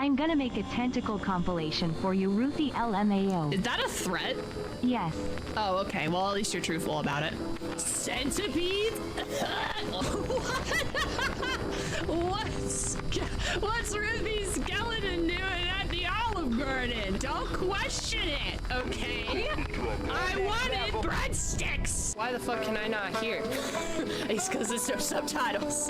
I'm gonna make a tentacle compilation for you, Ruthie LMAO. Is that a threat? Yes. Oh, okay. Well, at least you're truthful about it. Centipede? What's Ruthie's skeleton doing at the Olive Garden? Don't question it, okay? I wanted breadsticks! Why the fuck can I not hear? It's because there's no subtitles.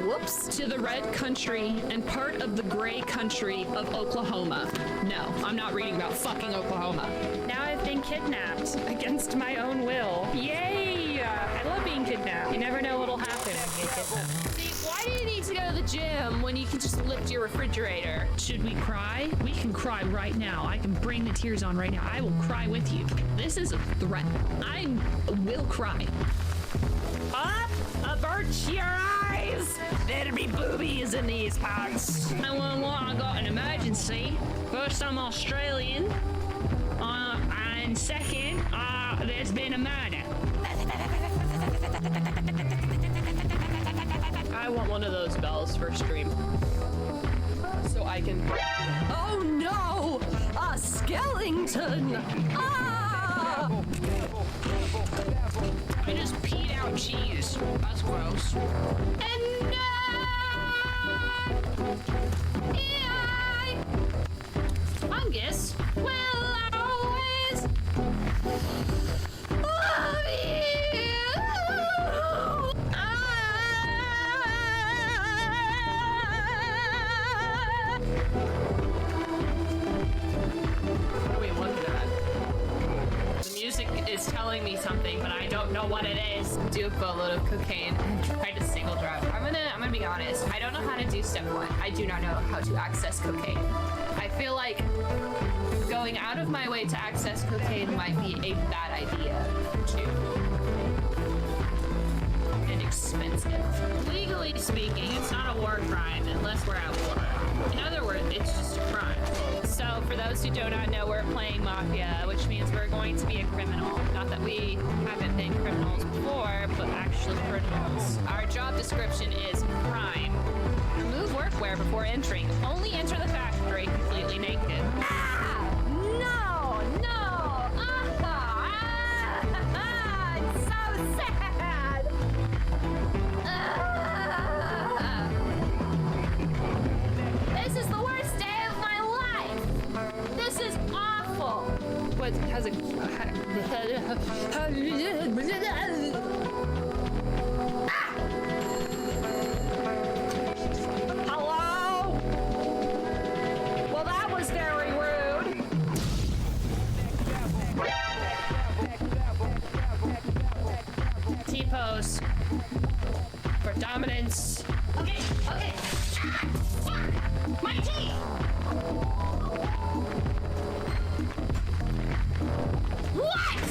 Whoops. To the red country and part of the gray country of Oklahoma. No, I'm not reading about fucking Oklahoma. Now I've been kidnapped against my own will. Yay! I love being kidnapped. You never know what'll happen when you get kidnapped. See, why do you need to go to the gym when you can just lift your refrigerator? Should we cry? We can cry right now. I can bring the tears on right now. I will cry with you. This is a threat. I will cry. Up! Avert your eyes! There'll be boobies in these pants. 911, I got an emergency. First, I'm Australian. And second, there's been a murder. I want one of those bells for stream. So I can... Oh no! A skeleton! Ah! I just peed out cheese. That's gross. And no! Fungus will always love you! What are we looking at? The music is telling me something, but I don't know what it is. Do a boatload of cocaine and try to single drive. I'm gonna be honest. I don't know how to do step one. I do not know how to access cocaine. I feel like going out of my way to access cocaine might be a bad idea too. And expensive. Legally speaking, it's not a war crime unless we're at war. In other words, it's just a crime. So for those who do not know, we're playing Mafia, which means we're going to be a criminal. Not that we haven't been criminals before, but actually criminals. Our job description is crime. Remove workwear before entering. Only enter the factory completely naked. Ah! No! No! It's so sad! This is the worst day of my life! This is awful! What has a... Hello? Well, that was very rude. T-pose for dominance. Okay. My teeth! What?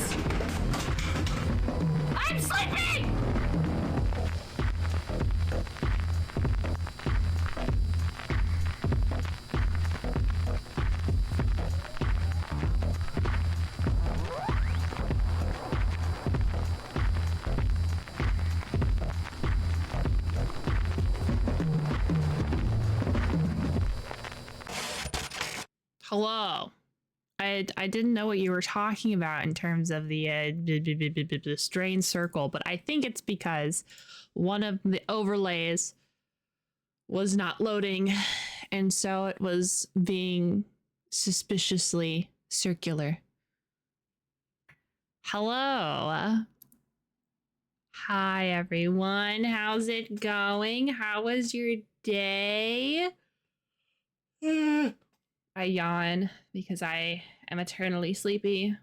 I'm sleeping! Hello. I didn't know what you were talking about in terms of the strange circle, but I think it's because one of the overlays was not loading, and so it was being suspiciously circular. Hello. Hi, everyone. How's it going? How was your day? I yawn because I am eternally sleepy.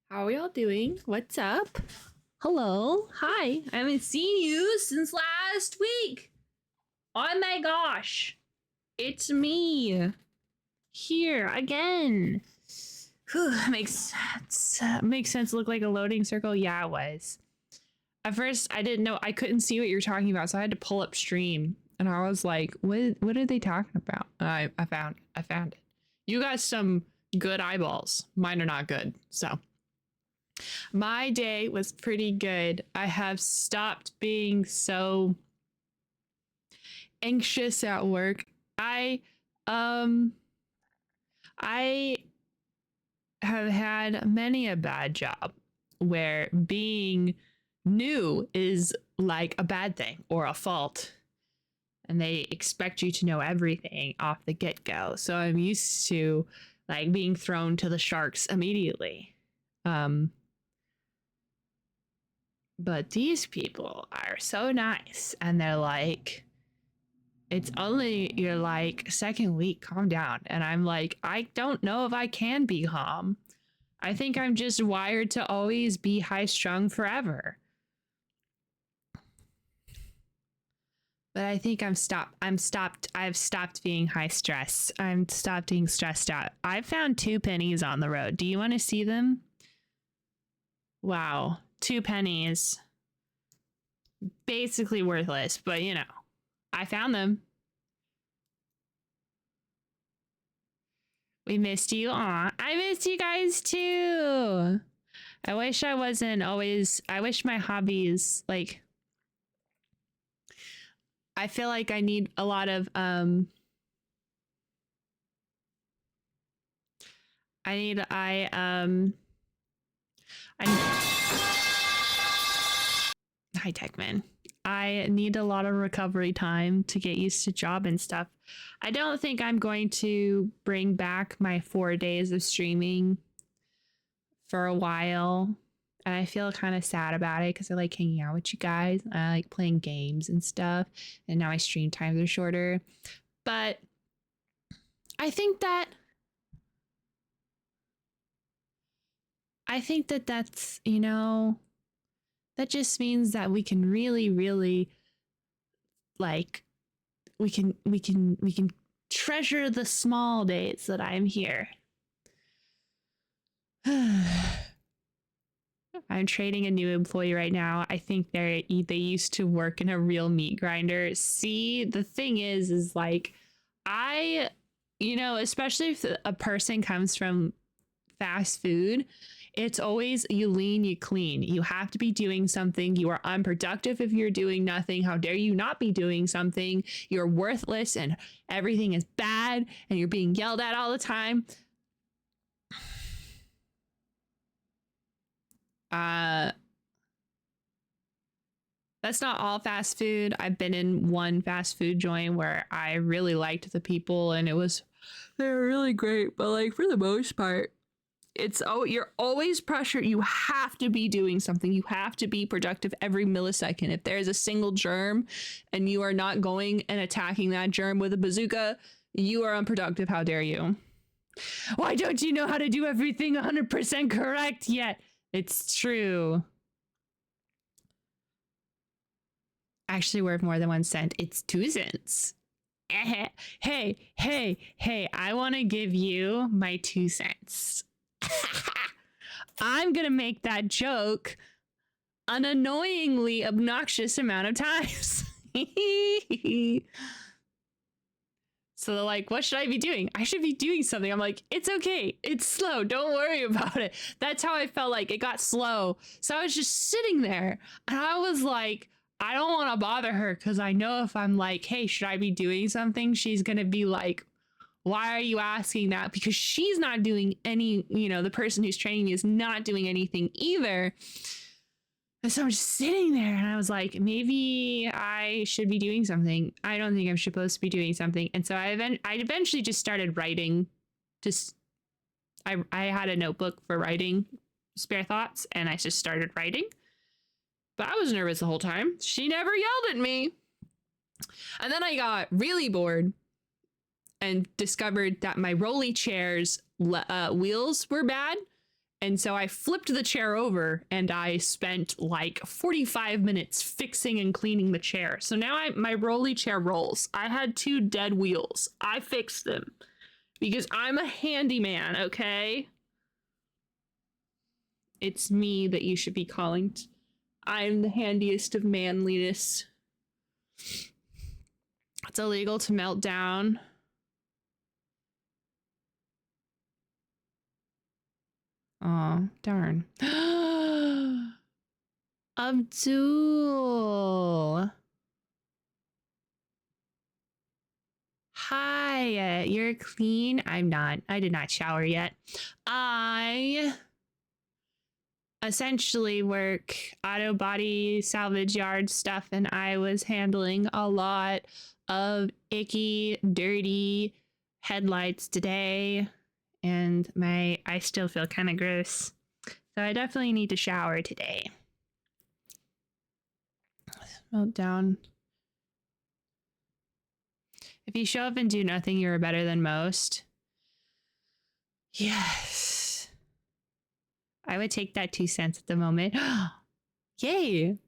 How are we all doing? What's up? Hello. Hi. I haven't seen you since last week. Oh my gosh. It's me. Here again. Whew, makes sense. Look like a loading circle. Yeah, it was. At first, I didn't know. I couldn't see what you were talking about, so I had to pull up stream. And I was like, what are they talking about? I found it. You got some good eyeballs. Mine are not good. So my day was pretty good. I have stopped being so anxious at work. I I have had many a bad job where being new is like a bad thing or a fault, and they expect you to know everything off the get-go. So I'm used to like being thrown to the sharks immediately. But these people are so nice, and they're like, it's only your like second week, calm down. And I'm like, I don't know if I can be calm. I think I'm just wired to always be high strung forever. But I think I've stopped being high stress. I'm stopped being stressed out. I found 2 pennies on the road. Do you want to see them? Wow, 2 pennies. Basically worthless, but you know, I found them. We missed you. Aw, I missed you guys too. I wish I wasn't always, I wish my hobbies, like, I feel like I need a lot of, Hi, Techman. I need a lot of recovery time to get used to job and stuff. I don't think I'm going to bring back my 4 days of streaming for a while. And I feel kind of sad about it because I like hanging out with you guys. I like playing games and stuff. And now my stream times are shorter. But I think that that's, you know, that just means that we can really, really like we can treasure the small days that I'm here. I'm training a new employee right now. I think they used to work in a real meat grinder. See, the thing is like you know, especially if a person comes from fast food, it's always you lean, you clean. You have to be doing something. You are unproductive if you're doing nothing. How dare you not be doing something? You're worthless and everything is bad and you're being yelled at all the time. That's not all fast food. I've been in one fast food joint where I really liked the people and they were really great, but like for the most part, you're always pressured. You have to be doing something. You have to be productive every millisecond. If there's a single germ and you are not going and attacking that germ with a bazooka, you are unproductive. How dare you? Why don't you know how to do everything 100% correct yet? It's true. Actually worth more than 1 cent. It's 2 cents. Hey, I want to give you my 2 cents. I'm gonna make that joke an annoyingly obnoxious amount of times. So they're like, what should I be doing? I should be doing something. I'm like, it's okay. It's slow. Don't worry about it. That's how I felt like it got slow. So I was just sitting there and I was like, I don't want to bother her because I know if I'm like, hey, should I be doing something? She's going to be like, why are you asking that? Because she's not doing any, you know, the person who's training me is not doing anything either. And so I'm just sitting there and I was like, maybe I should be doing something. I don't think I'm supposed to be doing something. And so I eventually just started writing. I had a notebook for writing spare thoughts and I just started writing. But I was nervous the whole time. She never yelled at me. And then I got really bored and discovered that my rolly chair's wheels were bad. And so I flipped the chair over and I spent like 45 minutes fixing and cleaning the chair. So now my rolly chair rolls. I had 2 dead wheels. I fixed them because I'm a handyman, okay? It's me that you should be calling. I'm the handiest of manliness. It's illegal to melt down. Oh, darn. Abdul. Hi, you're clean. I'm not. I did not shower yet. I essentially work auto body salvage yard stuff, and I was handling a lot of icky, dirty headlights today, and I still feel kind of gross. So I definitely need to shower today. Melt down. If you show up and do nothing, you're better than most. Yes. I would take that 2 cents at the moment. Yay.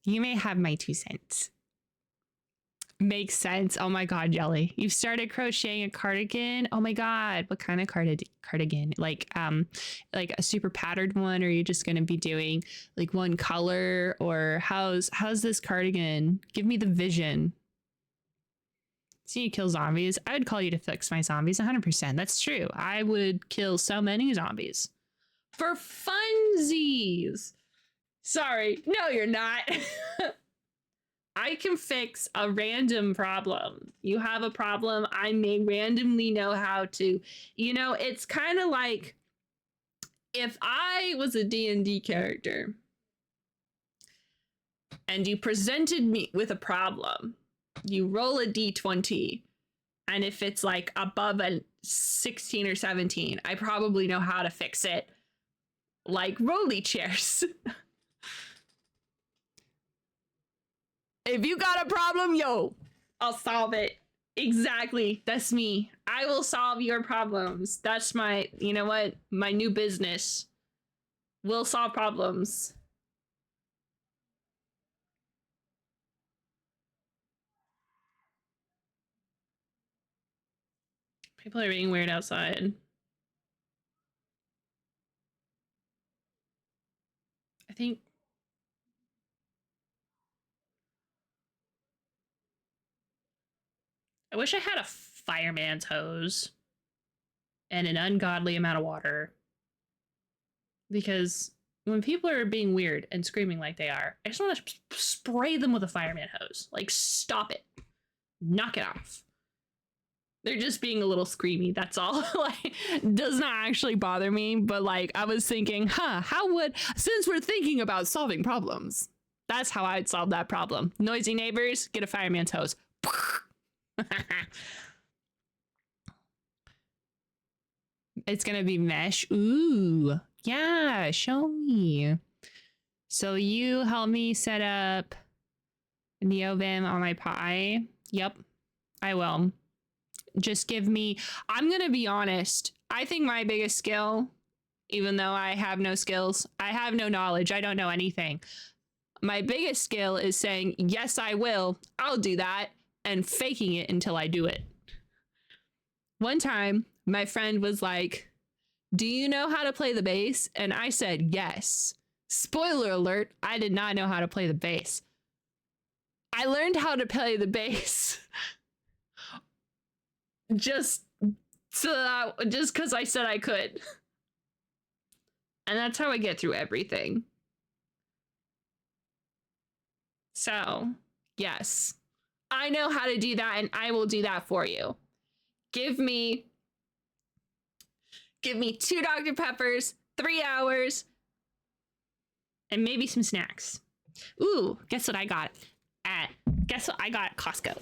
You may have my 2 cents. Makes sense. Oh my God, Jelly. You've started crocheting a cardigan. Oh my God. What kind of cardigan? Like a super patterned one, or are you just going to be doing like one color, or how's this cardigan? Give me the vision. See you kill zombies. I would call you to fix my zombies 100%. That's true. I would kill so many zombies. For funsies. Sorry. No, you're not. I can fix a random problem. You have a problem, I may randomly know how to. You know, it's kind of like if I was a D&D character and you presented me with a problem, you roll a d20, and if it's like above a 16 or 17, I probably know how to fix it. Like rolly chairs. If you got a problem, yo, I'll solve it. Exactly. That's me. I will solve your problems. That's my, you know what? My new business. We'll solve problems. People are being weird outside. I think. I wish I had a fireman's hose and an ungodly amount of water. Because when people are being weird and screaming like they are, I just want to spray them with a fireman hose. Like, stop it. Knock it off. They're just being a little screamy, that's all. Like, does not actually bother me, but like, I was thinking, how would, since we're thinking about solving problems, that's how I'd solve that problem. Noisy neighbors, get a fireman's hose. It's gonna be mesh. Ooh, yeah, show me. So you help me set up NeoVim on my Pi. Yep, I will. Just give me, I'm gonna be honest, I think my biggest skill, even though I have no skills, I have no knowledge, I don't know anything. My biggest skill is saying, yes, I will, I'll do that, and faking it until I do it. One time, my friend was like, do you know how to play the bass? And I said, yes. Spoiler alert, I did not know how to play the bass. I learned how to play the bass just because I said I could. And that's how I get through everything. So, yes. I know how to do that, and I will do that for you. Give me 2 Dr. Peppers, 3 hours, and maybe some snacks. Ooh, guess what I got at Costco?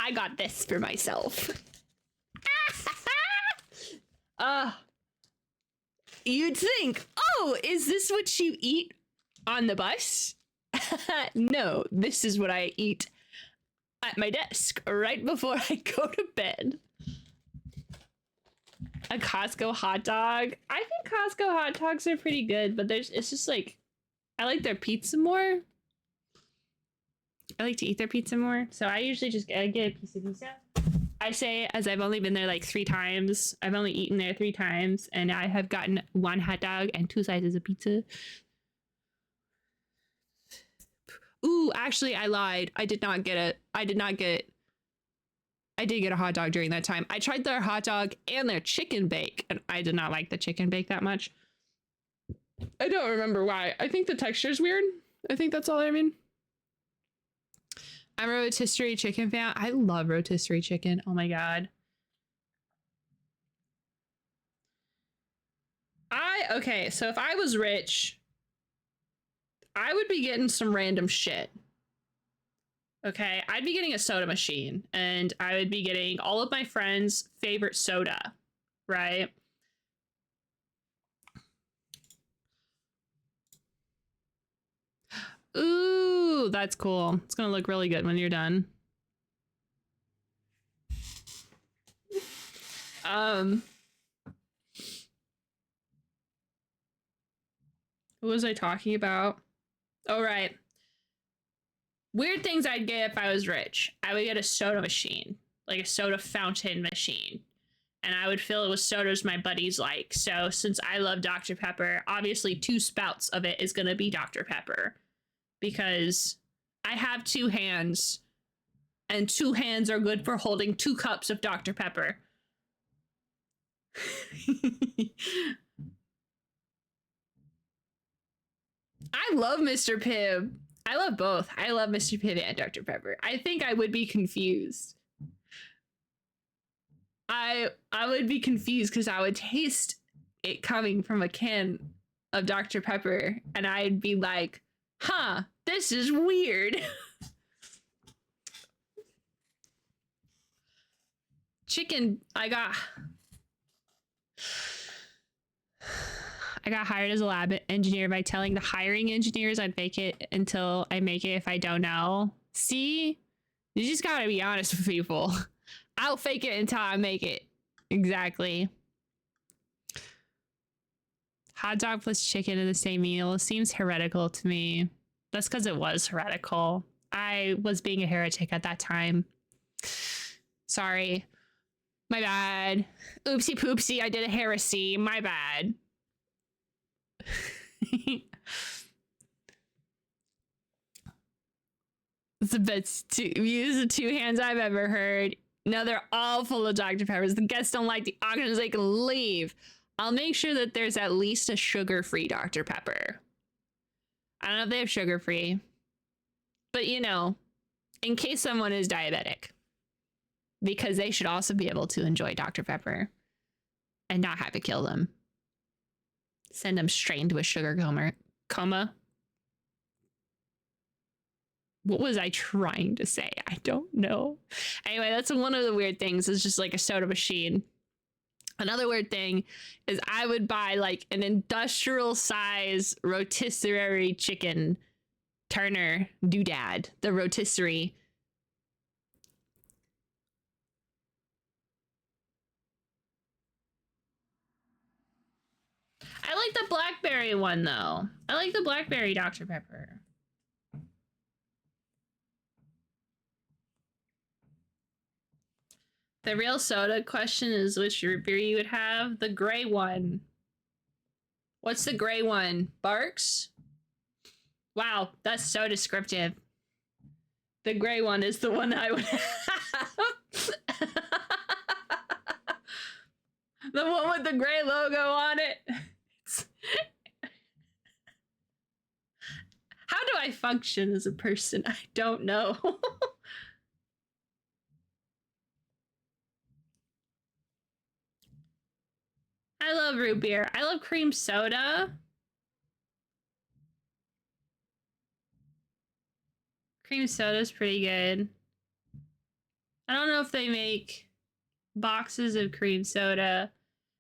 I got this for myself. You'd think, oh, is this what you eat on the bus? No, this is what I eat at my desk right before I go to bed. A Costco hot dog. I think Costco hot dogs are pretty good, but it's just like, I like their pizza more. I like to eat their pizza more. So I usually just get a piece of pizza. I say, as I've only been there like 3 times. I've only eaten there 3 times, and I have gotten 1 hot dog and 2 slices of pizza. Ooh, actually, I lied. I did get a hot dog during that time. I tried their hot dog and their chicken bake, and I did not like the chicken bake that much. I don't remember why. I think the texture's weird. I think that's all I mean. I'm a rotisserie chicken fan. I love rotisserie chicken. Oh my god. Okay, so if I was rich, I would be getting some random shit. Okay, I'd be getting a soda machine, and I would be getting all of my friends' favorite soda, right? Ooh, that's cool. It's gonna look really good when you're done. What was I talking about? Oh, right. Weird things I'd get if I was rich. I would get a soda machine, like a soda fountain machine. And I would fill it with sodas my buddies like. So since I love Dr. Pepper, obviously 2 spouts of it is going to be Dr. Pepper. Because I have 2 hands. And 2 hands are good for holding 2 cups of Dr. Pepper. I love Mr. Pibb. I love both. I love Mr. Pibb and Dr. Pepper. I think I would be confused. I would be confused because I would taste it coming from a can of Dr. Pepper and I'd be like, huh, this is weird. Chicken, I got hired as a lab engineer by telling the hiring engineers I'd fake it until I make it if I don't know. See? You just gotta be honest with people. I'll fake it until I make it. Exactly. Hot dog plus chicken in the same meal seems heretical to me. That's because it was heretical. I was being a heretic at that time. Sorry. My bad. Oopsie poopsie, I did a heresy. My bad. It's the best use of 2 hands I've ever heard. No, they're all full of Dr. Peppers. The guests don't like the options, they can leave. I'll make sure that there's at least a sugar-free Dr. Pepper. I don't know if they have sugar-free. But, you know, in case someone is diabetic. Because they should also be able to enjoy Dr. Pepper. And not have to kill them. Send them straight into a sugar coma. What was I trying to say? I don't know. Anyway, that's one of the weird things. It's just like a soda machine. Another weird thing is I would buy like an industrial size rotisserie chicken Turner doodad, the rotisserie. I like the blackberry one though. I like the blackberry Dr. Pepper. The real soda question is which beer you would have. The gray one. What's the gray one? Barks? Wow, that's so descriptive. The gray one is the one I would have. The one with the gray logo on it. How do I function as a person? I don't know. I love root beer. I love cream soda. Cream soda is pretty good. I don't know if they make boxes of cream soda.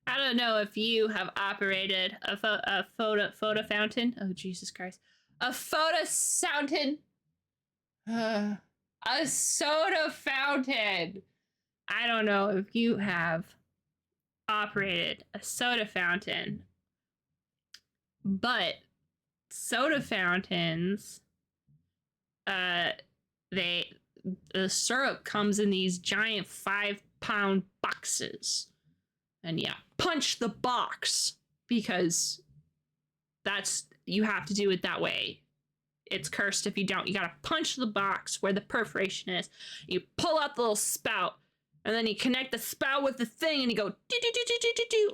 I don't know if you have operated a photo fountain. Oh, Jesus Christ. A photo fountain. A soda fountain. I don't know if you have operated a soda fountain, but soda fountains, the syrup comes in these giant 5-pound boxes, and yeah, punch the box because you have to do it that way. It's cursed if you don't. You gotta punch the box where the perforation is. You pull out the little spout, and then you connect the spout with the thing, and you go do do do do do do do,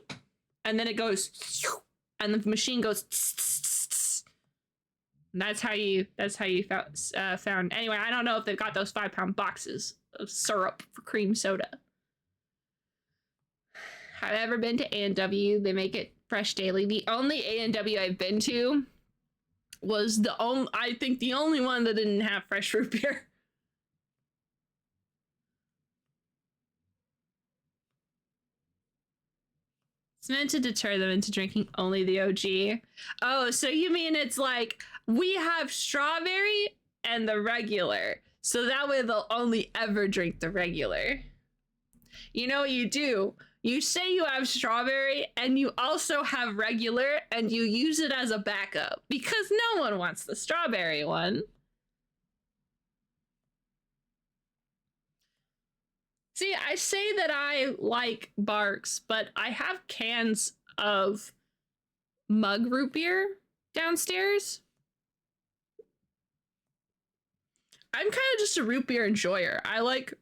and then it goes, and the machine goes, That's how you found. Anyway, I don't know if they've got those 5-pound boxes of syrup for cream soda. Have I ever been to A&W? They make it fresh daily. The only A&W I've been to was I think the only one that didn't have fresh root beer. It's meant to deter them into drinking only the OG. Oh, so you mean it's like we have strawberry and the regular, so that way they'll only ever drink the regular. You know what you do? You say you have strawberry and you also have regular and you use it as a backup because no one wants the strawberry one. See, I say that I like Barks, but I have cans of mug root beer downstairs. I'm kind of just a root beer enjoyer. I like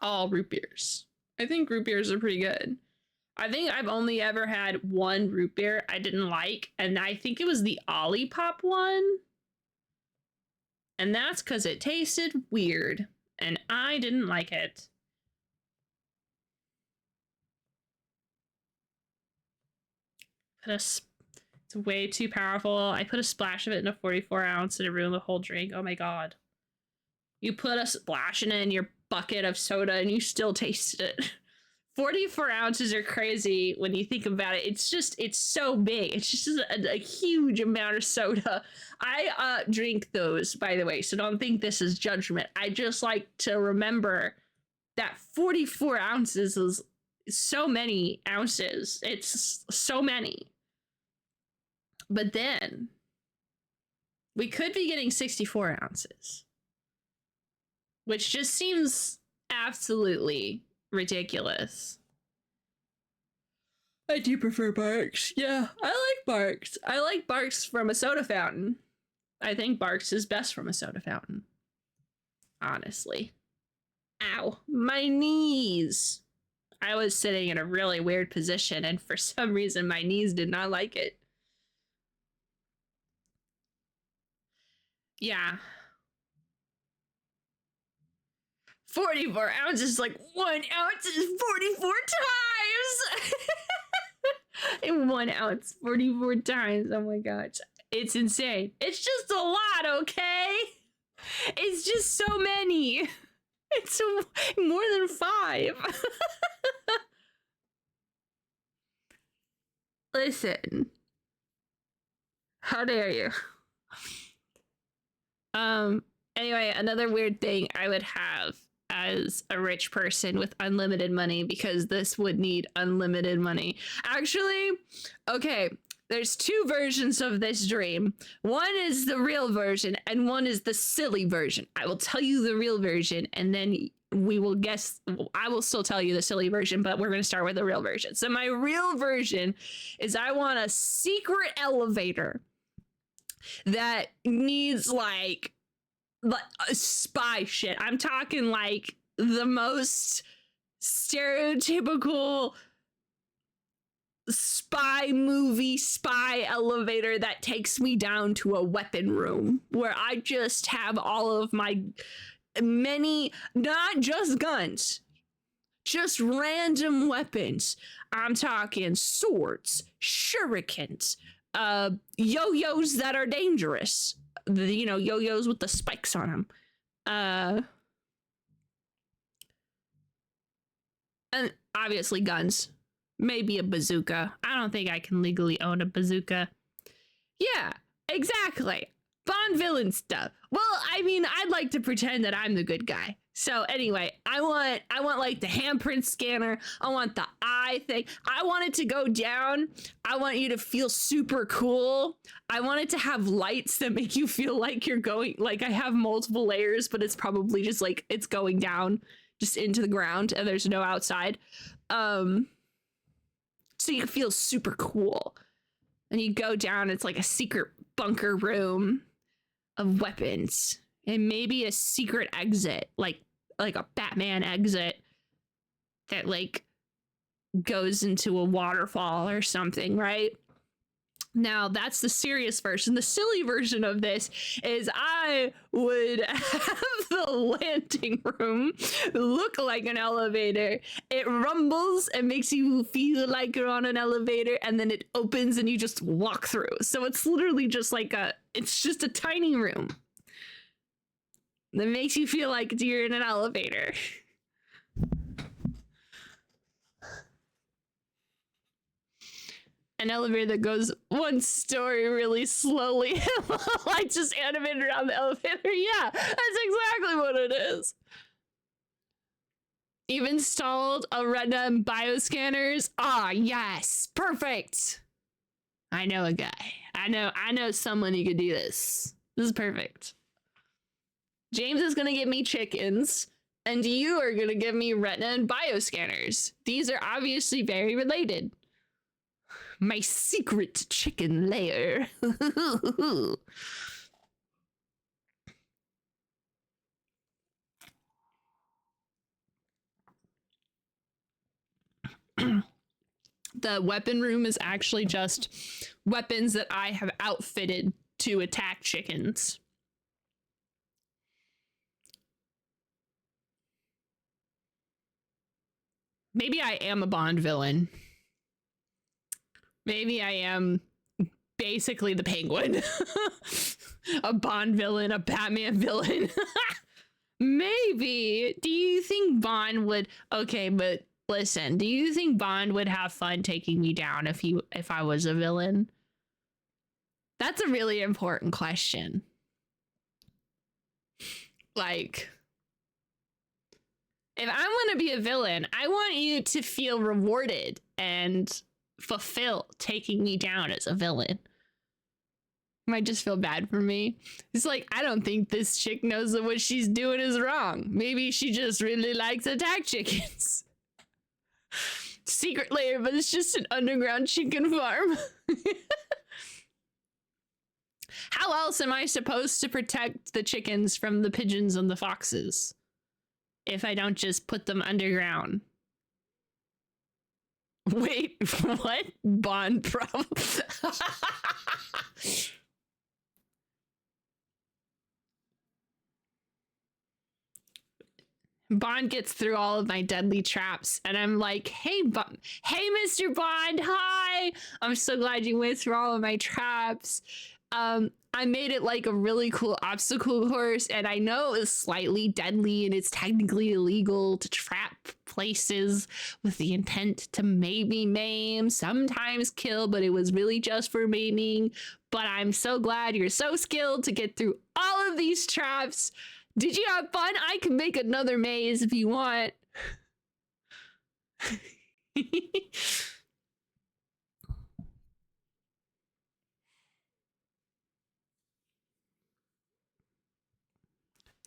all root beers. I think root beers are pretty good. I think I've only ever had one root beer I didn't like, and I think it was the Olipop one. And that's because it tasted weird, and I didn't like it. It's way too powerful. I put a splash of it in a 44 ounce and it ruined the whole drink. Oh my god. You put a splash in it in your bucket of soda and you still tasted it. 44 ounces are crazy when you think about it. It's so big. It's just a huge amount of soda. I drink those, by the way, so don't think this is judgment. I just like to remember that 44 ounces is so many ounces. It's so many. But then we could be getting 64 ounces, which just seems absolutely ridiculous. I do prefer Barks. Yeah, I like Barks. I like Barks from a soda fountain. I think Barks is best from a soda fountain. Honestly. Ow, my knees. I was sitting in a really weird position and for some reason my knees did not like it. Yeah. 44 ounces, like 1 ounce is 44 times. In 1 ounce, 44 times. Oh my gosh. It's insane. It's just a lot, okay? It's just so many. It's more than 5. Listen. How dare you? Anyway, another weird thing I would have as a rich person with unlimited money, because this would need unlimited money. Actually, okay, there's 2 versions of this dream. One is the real version and one is the silly version. I will tell you the real version and then we will guess. I will still tell you the silly version, but we're going to start with the real version. So my real version is I want a secret elevator that needs like spy shit. I'm talking like the most stereotypical spy movie spy elevator that takes me down to a weapon room where I just have all of my many, not just guns, just random weapons. I'm talking swords, shurikens, yo-yos that are dangerous, you know, yo-yos with the spikes on them, and obviously guns, maybe a bazooka. I don't think I can legally own a bazooka. Yeah, exactly. Bond villain stuff. Well, I mean, I'd like to pretend that I'm the good guy. So anyway, I want like the handprint scanner. I want the eye thing. I want it to go down. I want you to feel super cool. I want it to have lights that make you feel like you're going, like I have multiple layers, but it's probably just like it's going down just into the ground and there's no outside. So you feel super cool. And you go down, it's like a secret bunker room of weapons. And maybe a secret exit, like a Batman exit that like goes into a waterfall or something, right? Now, that's the serious version. The silly version of this is I would have the landing room look like an elevator. It rumbles and makes you feel like you're on an elevator, and then it opens and you just walk through. So it's literally just like it's just a tiny room that makes you feel like you're in an elevator. An elevator that goes one story really slowly. I just animated around the elevator. Yeah, that's exactly what it is. You've installed a retina and bioscanners. Ah, yes, perfect. I know a guy. I know someone who could do this. This is perfect. James is gonna give me chickens, and you are gonna give me retina and bioscanners. These are obviously very related. My secret chicken lair. The weapon room is actually just weapons that I have outfitted to attack chickens. Maybe I am a Bond villain. Maybe I am basically the Penguin. A Bond villain, a Batman villain. Maybe. Do you think Bond would... Okay, but listen. Do you think Bond would have fun taking me down if I was a villain? That's a really important question. Like... If I want to be a villain, I want you to feel rewarded and fulfill taking me down as a villain. Might just feel bad for me. It's like, I don't think this chick knows that what she's doing is wrong. Maybe she just really likes attack chickens. Secret lair, but it's just an underground chicken farm. How else am I supposed to protect the chickens from the pigeons and the foxes if I don't just put them underground? Wait, what? Bond problem? Bond gets through all of my deadly traps, and I'm like, hey, hey, Mr. Bond, hi! I'm so glad you went through all of my traps. I made it like a really cool obstacle course, and I know it's slightly deadly and it's technically illegal to trap places with the intent to maybe maim, sometimes kill, but it was really just for maiming. But I'm so glad you're so skilled to get through all of these traps. Did you have fun? I can make another maze if you want.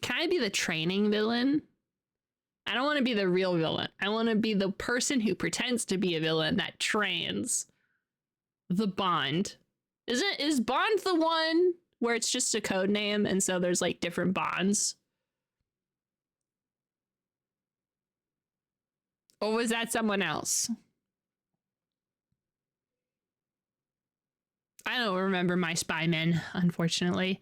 Can I be the training villain? I don't want to be the real villain. I want to be the person who pretends to be a villain that trains the Bond. Is Bond the one where it's just a code name and so there's like different Bonds? Or was that someone else? I don't remember my spy men, unfortunately.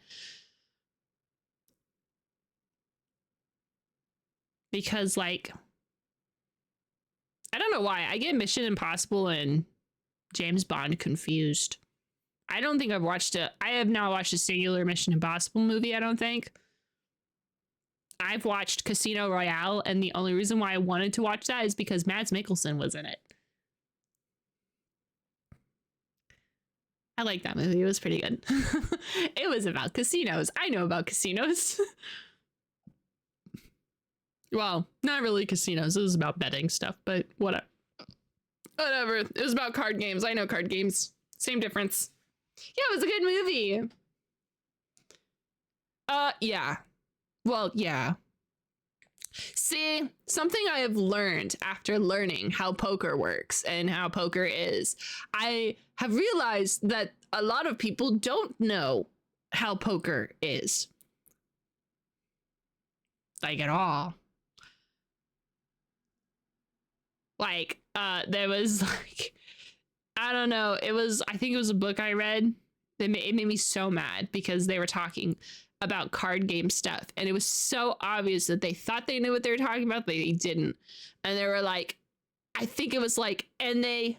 Because, like, I don't know why. I get Mission Impossible and James Bond confused. I don't think I've watched I have not watched a singular Mission Impossible movie, I don't think. I've watched Casino Royale, and the only reason why I wanted to watch that is because Mads Mikkelsen was in it. I like that movie. It was pretty good. It was about casinos. I know about casinos. Well, not really casinos. It was about betting stuff, but whatever. Whatever. It was about card games. I know card games. Same difference. Yeah, it was a good movie. Yeah. Well, yeah. See, something I have learned after learning how poker works and how poker is, I have realized that a lot of people don't know how poker is. Like, at all. Like, there was, like, I don't know. I think it was a book I read. It made me so mad because they were talking about card game stuff. And it was so obvious that they thought they knew what they were talking about, but they didn't. And they were like, I think it was like, and they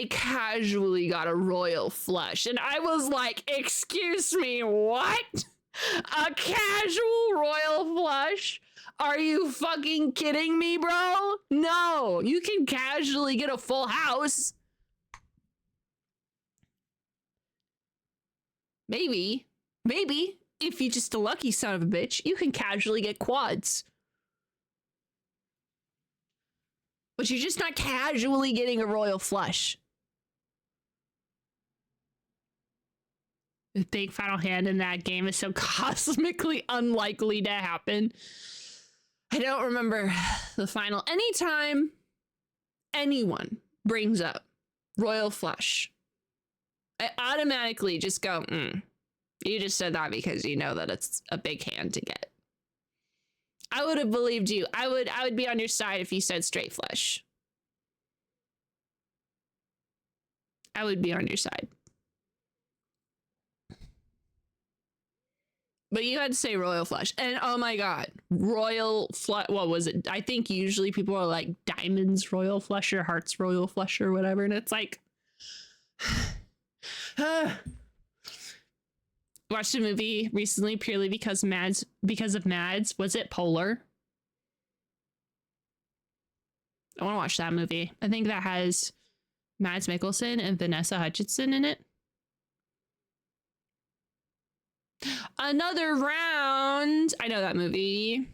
casually got a royal flush. And I was like, excuse me, what? A casual royal flush? Are you fucking kidding me, bro? No, you can casually get a full house. Maybe, if you're just a lucky son of a bitch, you can casually get quads. But you're just not casually getting a royal flush. The big final hand in that game is so cosmically unlikely to happen. I don't remember the final. Anytime anyone brings up royal flush, I automatically just go, you just said that because you know that it's a big hand to get. I would have believed you. I would be on your side if you said straight flush. I would be on your side. But you had to say royal flush. And oh my god, royal flush, what was it? I think usually people are like diamonds royal flush or hearts royal flush or whatever. And it's like, watched a movie recently purely because of Mads. Was it Polar? I want to watch that movie. I think that has Mads Mikkelsen and Vanessa Hutchinson in it. Another Round. I know that movie.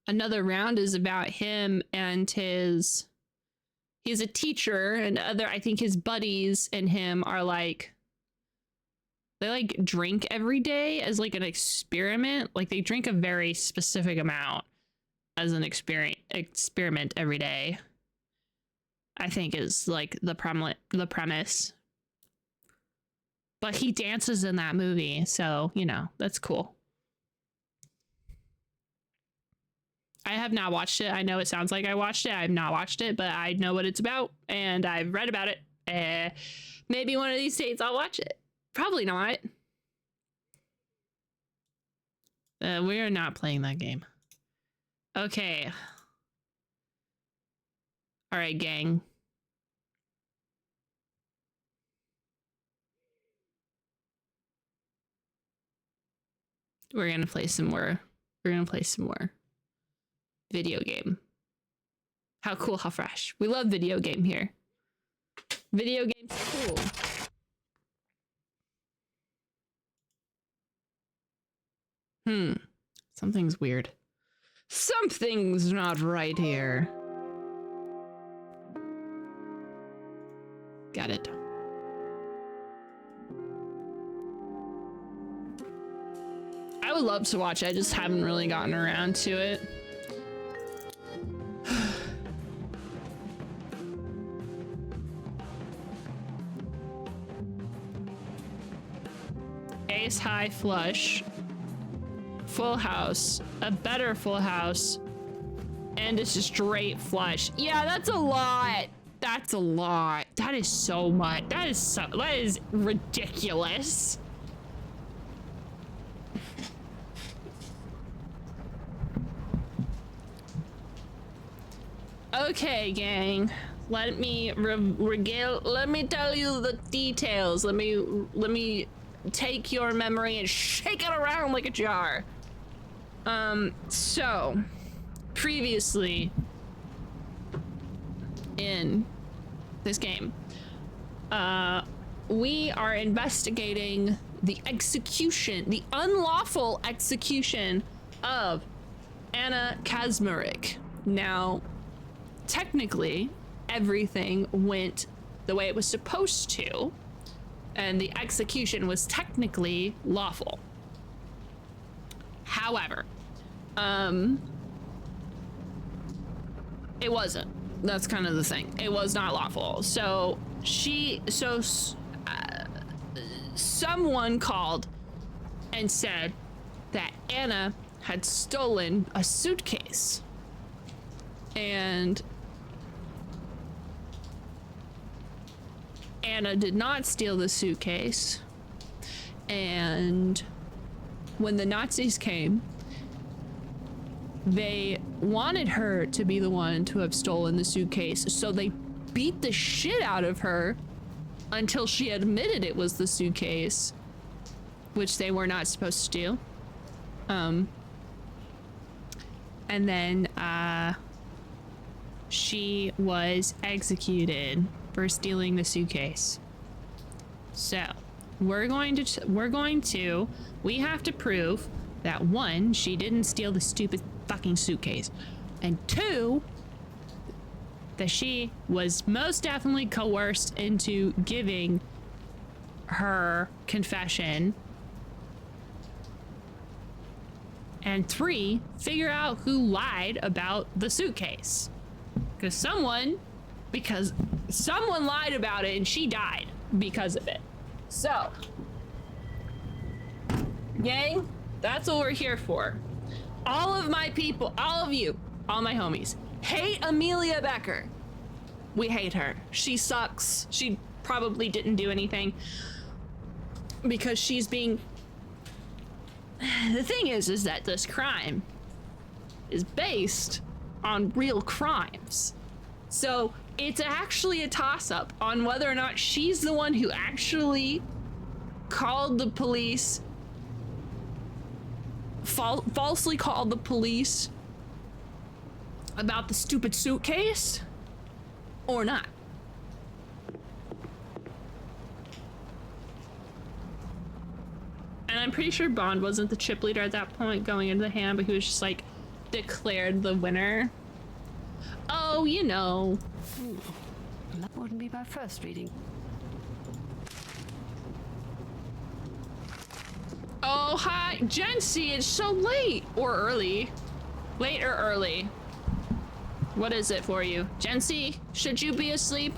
Another Round is about him and he's a teacher, and I think his buddies and him are like, they like drink every day as like an experiment. Like they drink a very specific amount as an experiment every day, I think is like the premise. But he dances in that movie, so, you know, that's cool. I have not watched it. I know it sounds like I watched it. I have not watched it, but I know what it's about, and I've read about it. Maybe one of these days I'll watch it. Probably not. We're not playing that game. Okay. All right, gang. We're gonna play some more. We're gonna play some more video game. How cool, how fresh. We love video game here. Video games are cool. Something's weird. Something's not right here. Got it. I would love to watch it. I just haven't really gotten around to it. Ace high flush, full house, a better full house, and it's a straight flush. Yeah, that's a lot. That's a lot. That is so much. That is ridiculous. Okay, gang. Let me let me tell you the details. Let me take your memory and shake it around like a jar. So previously in this game, we are investigating the unlawful execution of Anna Kazmarek. Now, technically, everything went the way it was supposed to, and the execution was technically lawful. However, it wasn't. That's kind of the thing. It was not lawful. So someone called and said that Anna had stolen a suitcase, and Anna did not steal the suitcase. And when the Nazis came, they wanted her to be the one to have stolen the suitcase, so they beat the shit out of her until she admitted it was the suitcase, which they were not supposed to do. And then she was executed for stealing the suitcase. So we have to prove that, one, she didn't steal the stupid fucking suitcase, and two, that she was most definitely coerced into giving her confession, and three, figure out who lied about the suitcase, because someone lied about it and she died because of it. So, gang, that's what we're here for. All of my people, all of you, all my homies, hate Amelia Becker. We hate her. She sucks. She probably didn't do anything because she's being... The thing is that this crime is based on real crimes. So it's actually a toss-up on whether or not she's the one who actually called the police, falsely called the police about the stupid suitcase, or not. And I'm pretty sure Bond wasn't the chip leader at that point going into the hand, but he was just like declared the winner. Oh, you know. That wouldn't be my first reading. Oh, hi, Jency, it's so late. Or early. Late or early. What is it for you? Jency, should you be asleep?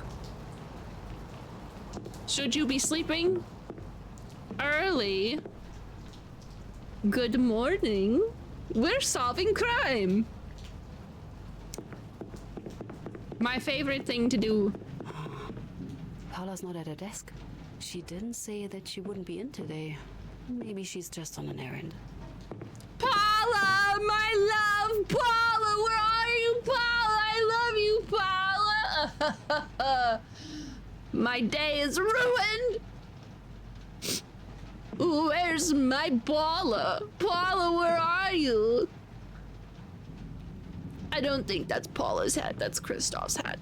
Should you be sleeping? Early? Good morning. We're solving crime. My favorite thing to do. Paula's not at her desk. She didn't say that she wouldn't be in today. Maybe she's just on an errand. Paula, my love, Paula, where are you, Paula? I love you, Paula. My day is ruined. Where's my Paula? Paula, where are you? I don't think that's Paula's hat. That's Kristoff's hat.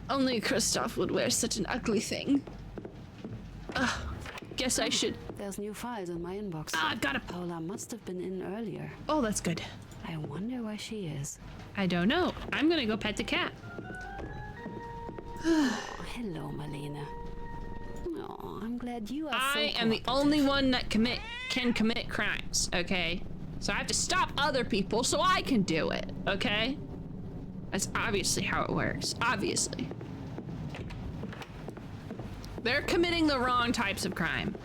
Only Kristoff would wear such an ugly thing. Guess I should... There's new files in my inbox. I've got a... Paula must have been in earlier. Oh, that's good. I wonder where she is. I don't know. I'm gonna go pet the cat. Hello, Malena. Oh, I'm glad you are I am the only one that can commit crimes, okay? So I have to stop other people so I can do it, okay? That's obviously how it works. Obviously. They're committing the wrong types of crime.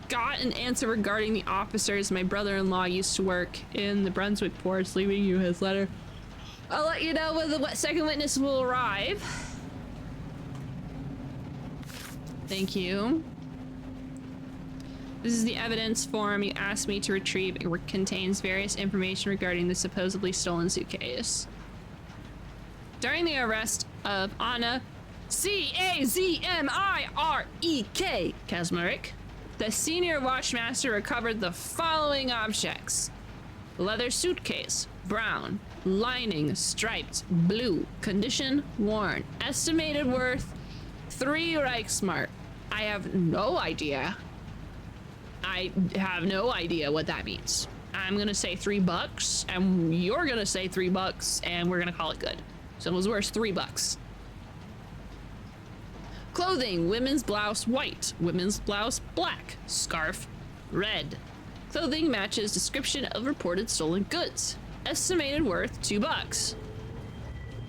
Got an answer regarding the officers my brother-in-law used to work in the Brunswick ports, leaving you his letter. I'll let you know when the second witness will arrive. Thank you. This is the evidence form you asked me to retrieve. It contains various information regarding the supposedly stolen suitcase. During the arrest of Anna C-A-Z-M-I-R-E-K Kazmarek, the senior watchmaster recovered the following objects: leather suitcase, brown, lining striped blue, condition worn, estimated worth 3 Reichsmark. I have no idea. I have no idea what that means. I'm gonna say $3, and you're gonna say $3, and we're gonna call it good. So it was worth $3. Clothing: women's blouse white, women's blouse black, scarf red. Clothing matches description of reported stolen goods. Estimated worth $2.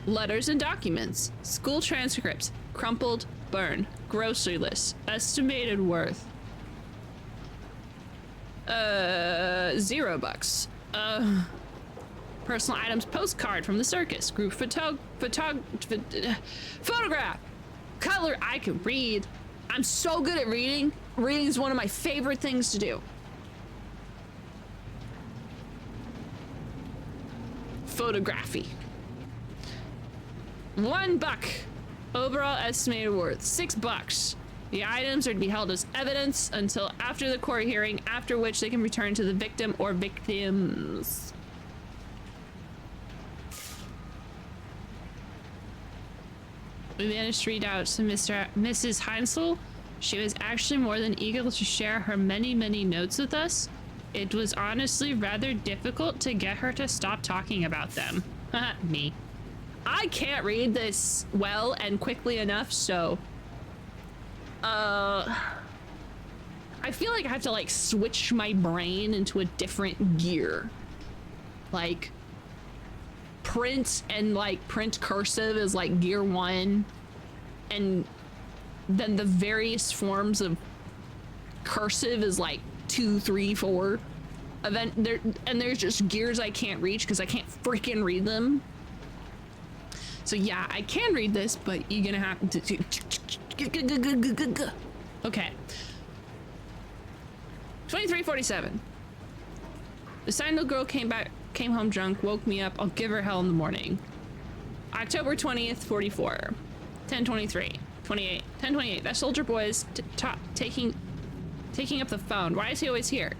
Letters and documents: school transcripts, crumpled, burned. Grocery list, estimated worth $0. Personal items postcard from the circus. Group photograph. Color I can read. I'm so good at reading. Reading is one of my favorite things to do. Photography. $1. Overall estimated worth $6. The items are to be held as evidence until after the court hearing, after which they can return to the victim or victims. We managed to read out to Mrs. Heinzel. She was actually more than eager to share her many notes with us. It was honestly rather difficult to get her to stop talking about them. Me. I can't read this well and quickly enough, so... I feel like I have to, like, switch my brain into a different gear. Like... print and like print cursive is like gear 1, and then the various forms of cursive is like 2, 3, 4. There's just gears I can't reach because I can't freaking read them. So yeah, I can read this, but you're gonna have to. Okay. 2347. The Sandal girl came home drunk, woke me up. I'll give her hell in the morning. October 20th, 44. 1023. 28. 1028. That soldier boy is taking up the phone. Why is he always here?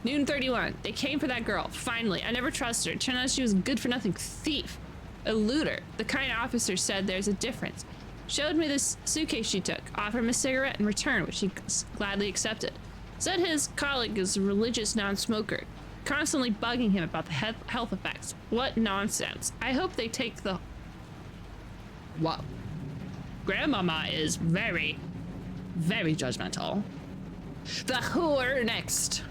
Noon 31. They came for that girl. Finally. I never trusted her. Turned out she was a good-for-nothing thief. A looter. The kind officer said there's a difference. Showed me this suitcase she took. Offered him a cigarette in return, which he gladly accepted. Said his colleague is a religious non-smoker. Constantly bugging him about the health effects. What nonsense. I hope they take the... Whoa. Grandmama is very judgmental. The whore next.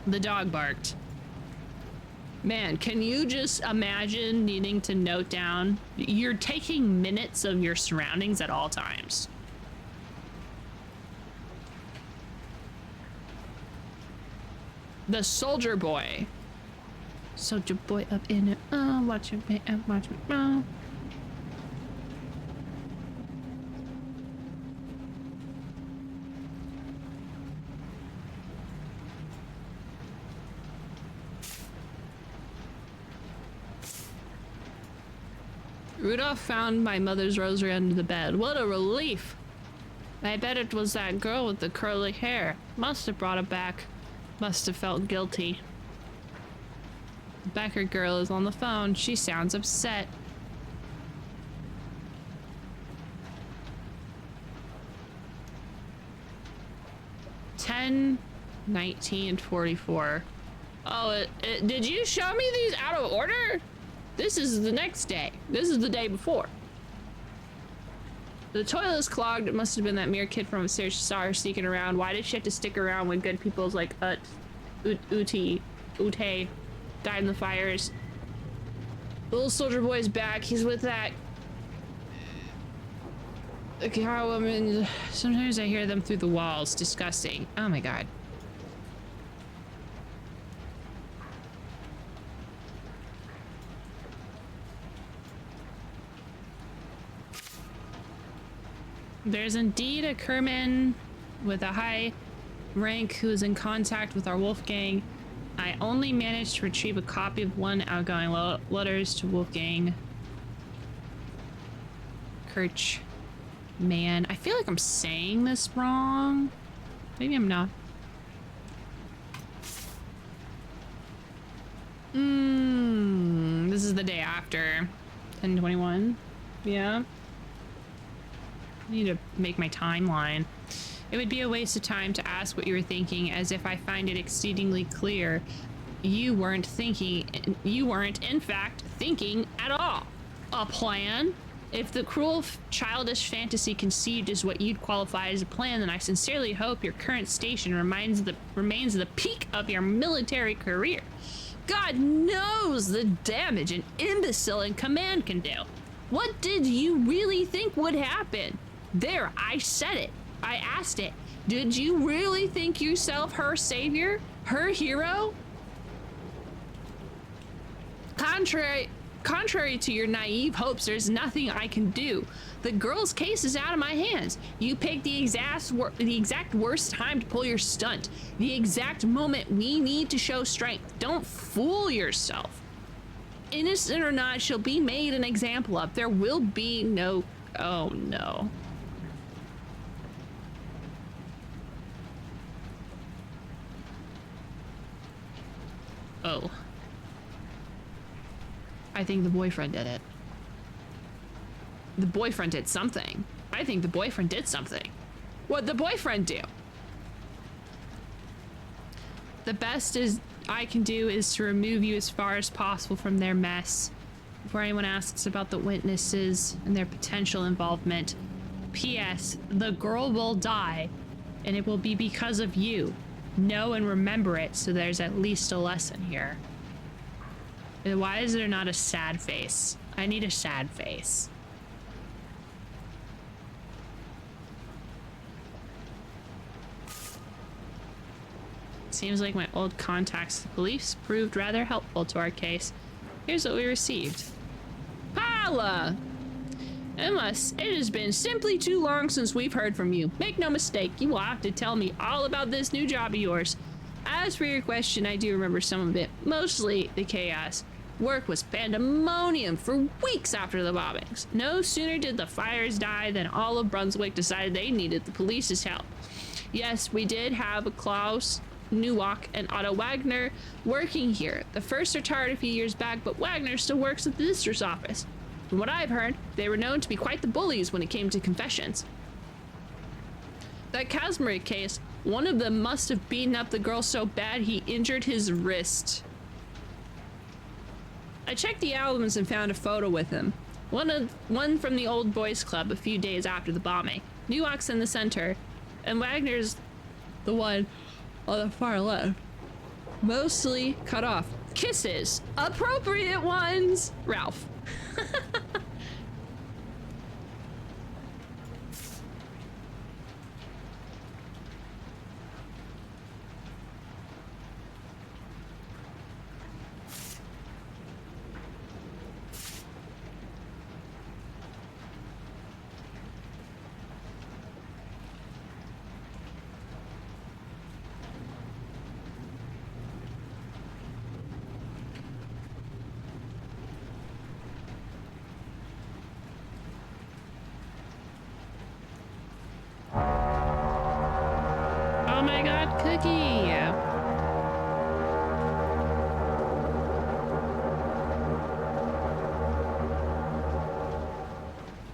The dog barked. Man, can you just imagine needing to note down? You're taking minutes of your surroundings at all times. The soldier boy. Soldier boy up in it. Oh, watch me and watch me. Oh. Rudolph found my mother's rosary under the bed. What a relief. I bet it was that girl with the curly hair. Must have brought it back. Must have felt guilty. The Becker girl is on the phone. She sounds upset. $10, $19, and $44. Oh, did you show me these out of order? This is the next day. This is the day before. The toilet is clogged. It must have been that mere kid from upstairs. She saw her sneaking around. Why did she have to stick around when good people's like Ute died in the fires? The little soldier boy's back. He's with that cow woman. Sometimes I hear them through the walls. Disgusting. Oh my god. There's indeed a Kerman with a high rank who is in contact with our Wolfgang. I only managed to retrieve a copy of one outgoing letters to Wolfgang. Kirch. Man, I feel like I'm saying this wrong. Maybe I'm not. This is the day after. 10/21. Yeah. I need to make my timeline. It would be a waste of time to ask what you were thinking, as if I find it exceedingly clear you weren't in fact thinking at all. A plan? If the cruel, childish fantasy conceived is what you'd qualify as a plan, then I sincerely hope your current station remains the peak of your military career. God knows the damage an imbecile in command can do. What did you really think would happen? There, I said it. I asked it. Did you really think yourself her savior? Her hero? Contrary to your naive hopes, there's nothing I can do. The girl's case is out of my hands. You picked the exact worst time to pull your stunt. The exact moment we need to show strength. Don't fool yourself. Innocent or not, she'll be made an example of. There will be no... Oh, no. Oh. I think the boyfriend did it. The boyfriend did something. I think the boyfriend did something. What'd the boyfriend do? The best I can do is to remove you as far as possible from their mess. Before anyone asks about the witnesses and their potential involvement. P.S. The girl will die, and it will be because of you. Know and remember it, so there's at least a lesson here. Why is there not a sad face? I need a sad face. Seems like my old contacts at the police proved rather helpful to our case. Here's what we received. Paula! It has been simply too long since we've heard from you. Make no mistake, you will have to tell me all about this new job of yours. As for your question, I do remember some of it, mostly the chaos. Work was pandemonium for weeks after the bombings. No sooner did the fires die than all of Brunswick decided they needed the police's help. Yes, we did have Klaus Newalk and Otto Wagner working here. The first retired a few years back, but Wagner still works at the district's office. From what I've heard, they were known to be quite the bullies when it came to confessions. That Casimir case, one of them must have beaten up the girl so bad he injured his wrist. I checked the albums and found a photo with him. One from the old boys club a few days after the bombing. Newalk's in the center, and Wagner's the one on the far left. Mostly cut off. Kisses. Appropriate ones. Ralph. Oh my god, Cookie!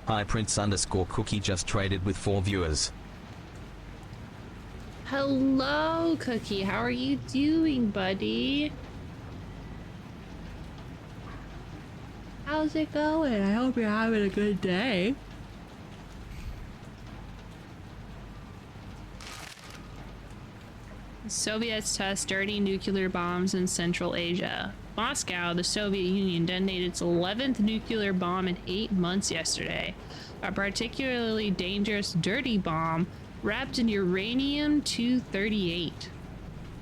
Hi Prince_Cookie just traded with 4 viewers. Hello, Cookie. How are you doing, buddy? How's it going? I hope you're having a good day. Soviets test dirty nuclear bombs in Central Asia. Moscow, the Soviet Union, detonated its 11th nuclear bomb in 8 months yesterday. A particularly dangerous dirty bomb wrapped in uranium-238.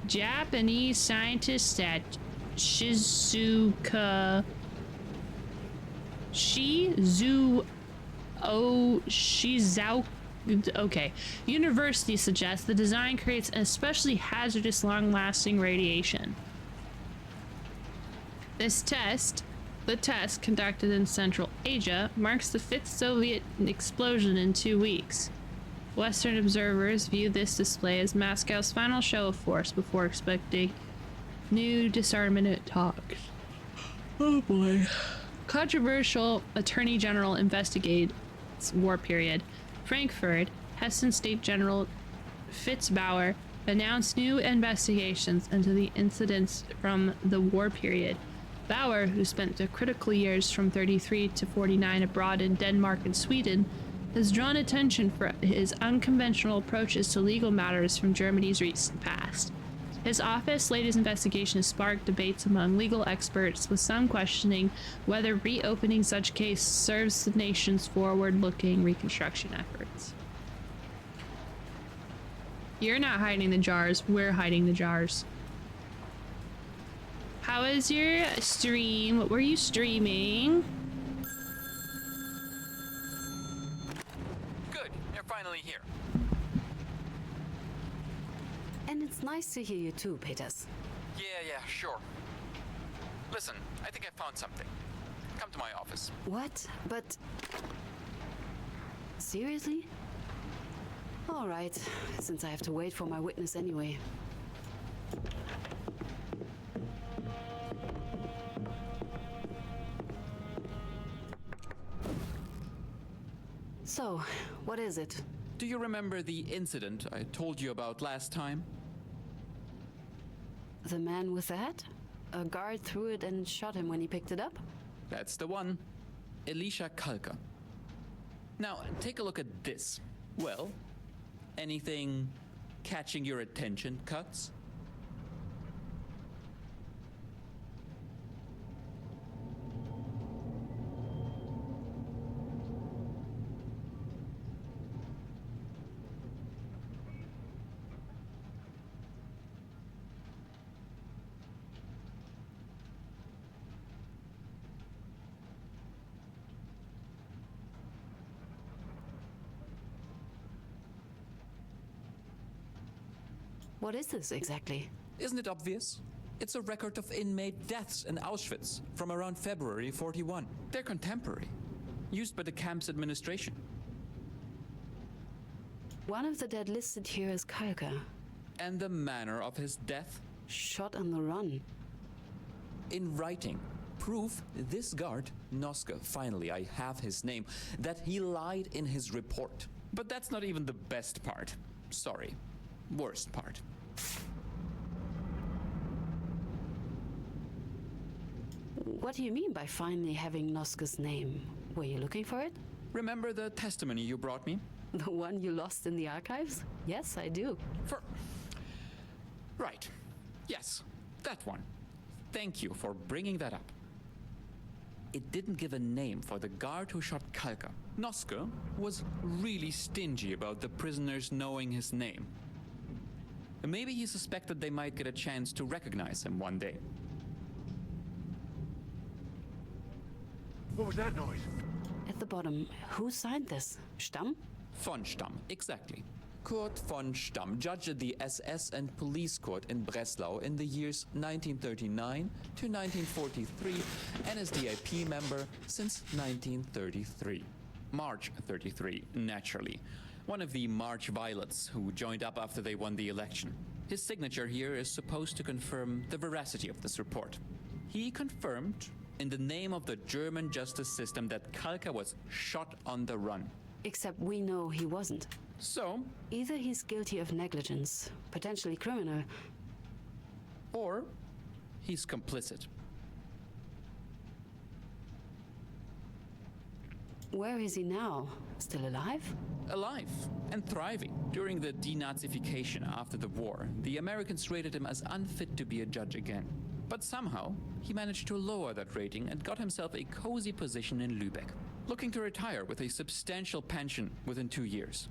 Japanese scientists at Shizuoka University suggests the design creates an especially hazardous long-lasting radiation. The test conducted in Central Asia marks the 5th Soviet explosion in 2 weeks. Western observers view this display as Moscow's final show of force before expecting new disarmament talks. Oh boy. Controversial Attorney General investigates war period. Frankfurt, Hessen State General Fitzbauer announced new investigations into the incidents from the war period. Bauer, who spent the critical years from 33 to 49 abroad in Denmark and Sweden, has drawn attention for his unconventional approaches to legal matters from Germany's recent past. His office latest investigation has sparked debates among legal experts, with some questioning whether reopening such case serves the nation's forward-looking reconstruction efforts. You're not hiding the jars, we're hiding the jars. how was your stream? What were you streaming? Good, you're finally here. And it's nice to hear you too, Peters. Yeah, sure. Listen, I think I found something. Come to my office. What? But... seriously? All right, since I have to wait for my witness anyway. So, what is it? Do you remember the incident I told you about last time? The man with the hat? A guard threw it and shot him when he picked it up? That's the one. Elisha Kalka. Now, take a look at this. Well, anything catching your attention, Cuts? What is this exactly? Isn't it obvious? It's a record of inmate deaths in Auschwitz from around February 41. They're contemporary, used by the camp's administration. One of the dead listed here as Kalka. And the manner of his death? Shot on the run. In writing. Proof this guard, Noske, finally I have his name, that he lied in his report. But that's not even the best part. Sorry. Worst part. What do you mean by finally having Noske's name? Were you looking for it? Remember the testimony you brought me? The one you lost in the archives? Yes, I do. Right. Yes, that one. Thank you for bringing that up. It didn't give a name for the guard who shot Kalka. Noske was really stingy about the prisoners knowing his name. Maybe he suspected they might get a chance to recognize him one day. What was that noise? At the bottom, who signed this? Stamm? Von Stamm, exactly. Kurt von Stamm judged the SS and police court in Breslau in the years 1939 to 1943 and is DIP member since 1933. March 33, naturally. One of the March Violets who joined up after they won the election. His signature here is supposed to confirm the veracity of this report. He confirmed, in the name of the German justice system, that Kalka was shot on the run. Except we know he wasn't. So, Either he's guilty of negligence, potentially criminal, or he's complicit. where is he now? Still alive? Alive and thriving. During the denazification after the war, the Americans rated him as unfit to be a judge again. But somehow, he managed to lower that rating and got himself a cozy position in Lübeck, looking to retire with a substantial pension within 2 years.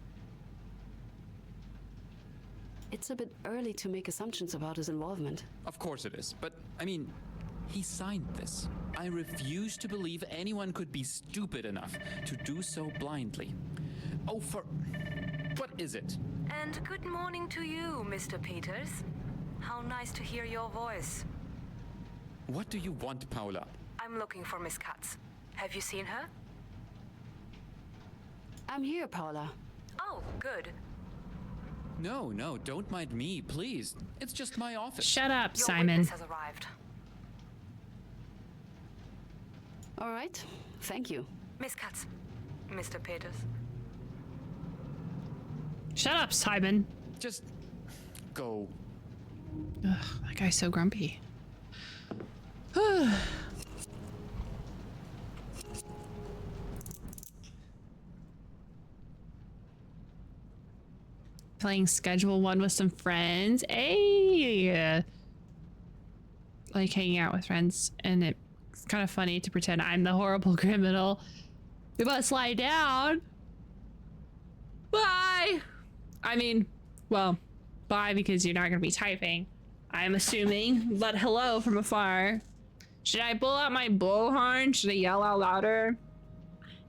It's a bit early to make assumptions about his involvement. Of course it is, but I mean, he signed this. I refuse to believe anyone could be stupid enough to do so blindly. Oh, what is it? And good morning to you, Mr. Peters. How nice to hear your voice. What do you want, Paula? I'm looking for Miss Katz. Have you seen her? I'm here, Paula. Oh, good. No, don't mind me, please. It's just my office. Shut up, Your Simon. witness has arrived. All right, thank you. Miss Katz, Mr. Peters. Shut up, Simon. Just go. Ugh, that guy's so grumpy. Playing Schedule 1 with some friends. Hey! Like hanging out with friends, and it's kind of funny to pretend I'm the horrible criminal. We must lie down. Bye! I mean, well, bye because you're not going to be typing. I'm assuming, but hello from afar. Should I pull out my bullhorn? Should I yell out louder?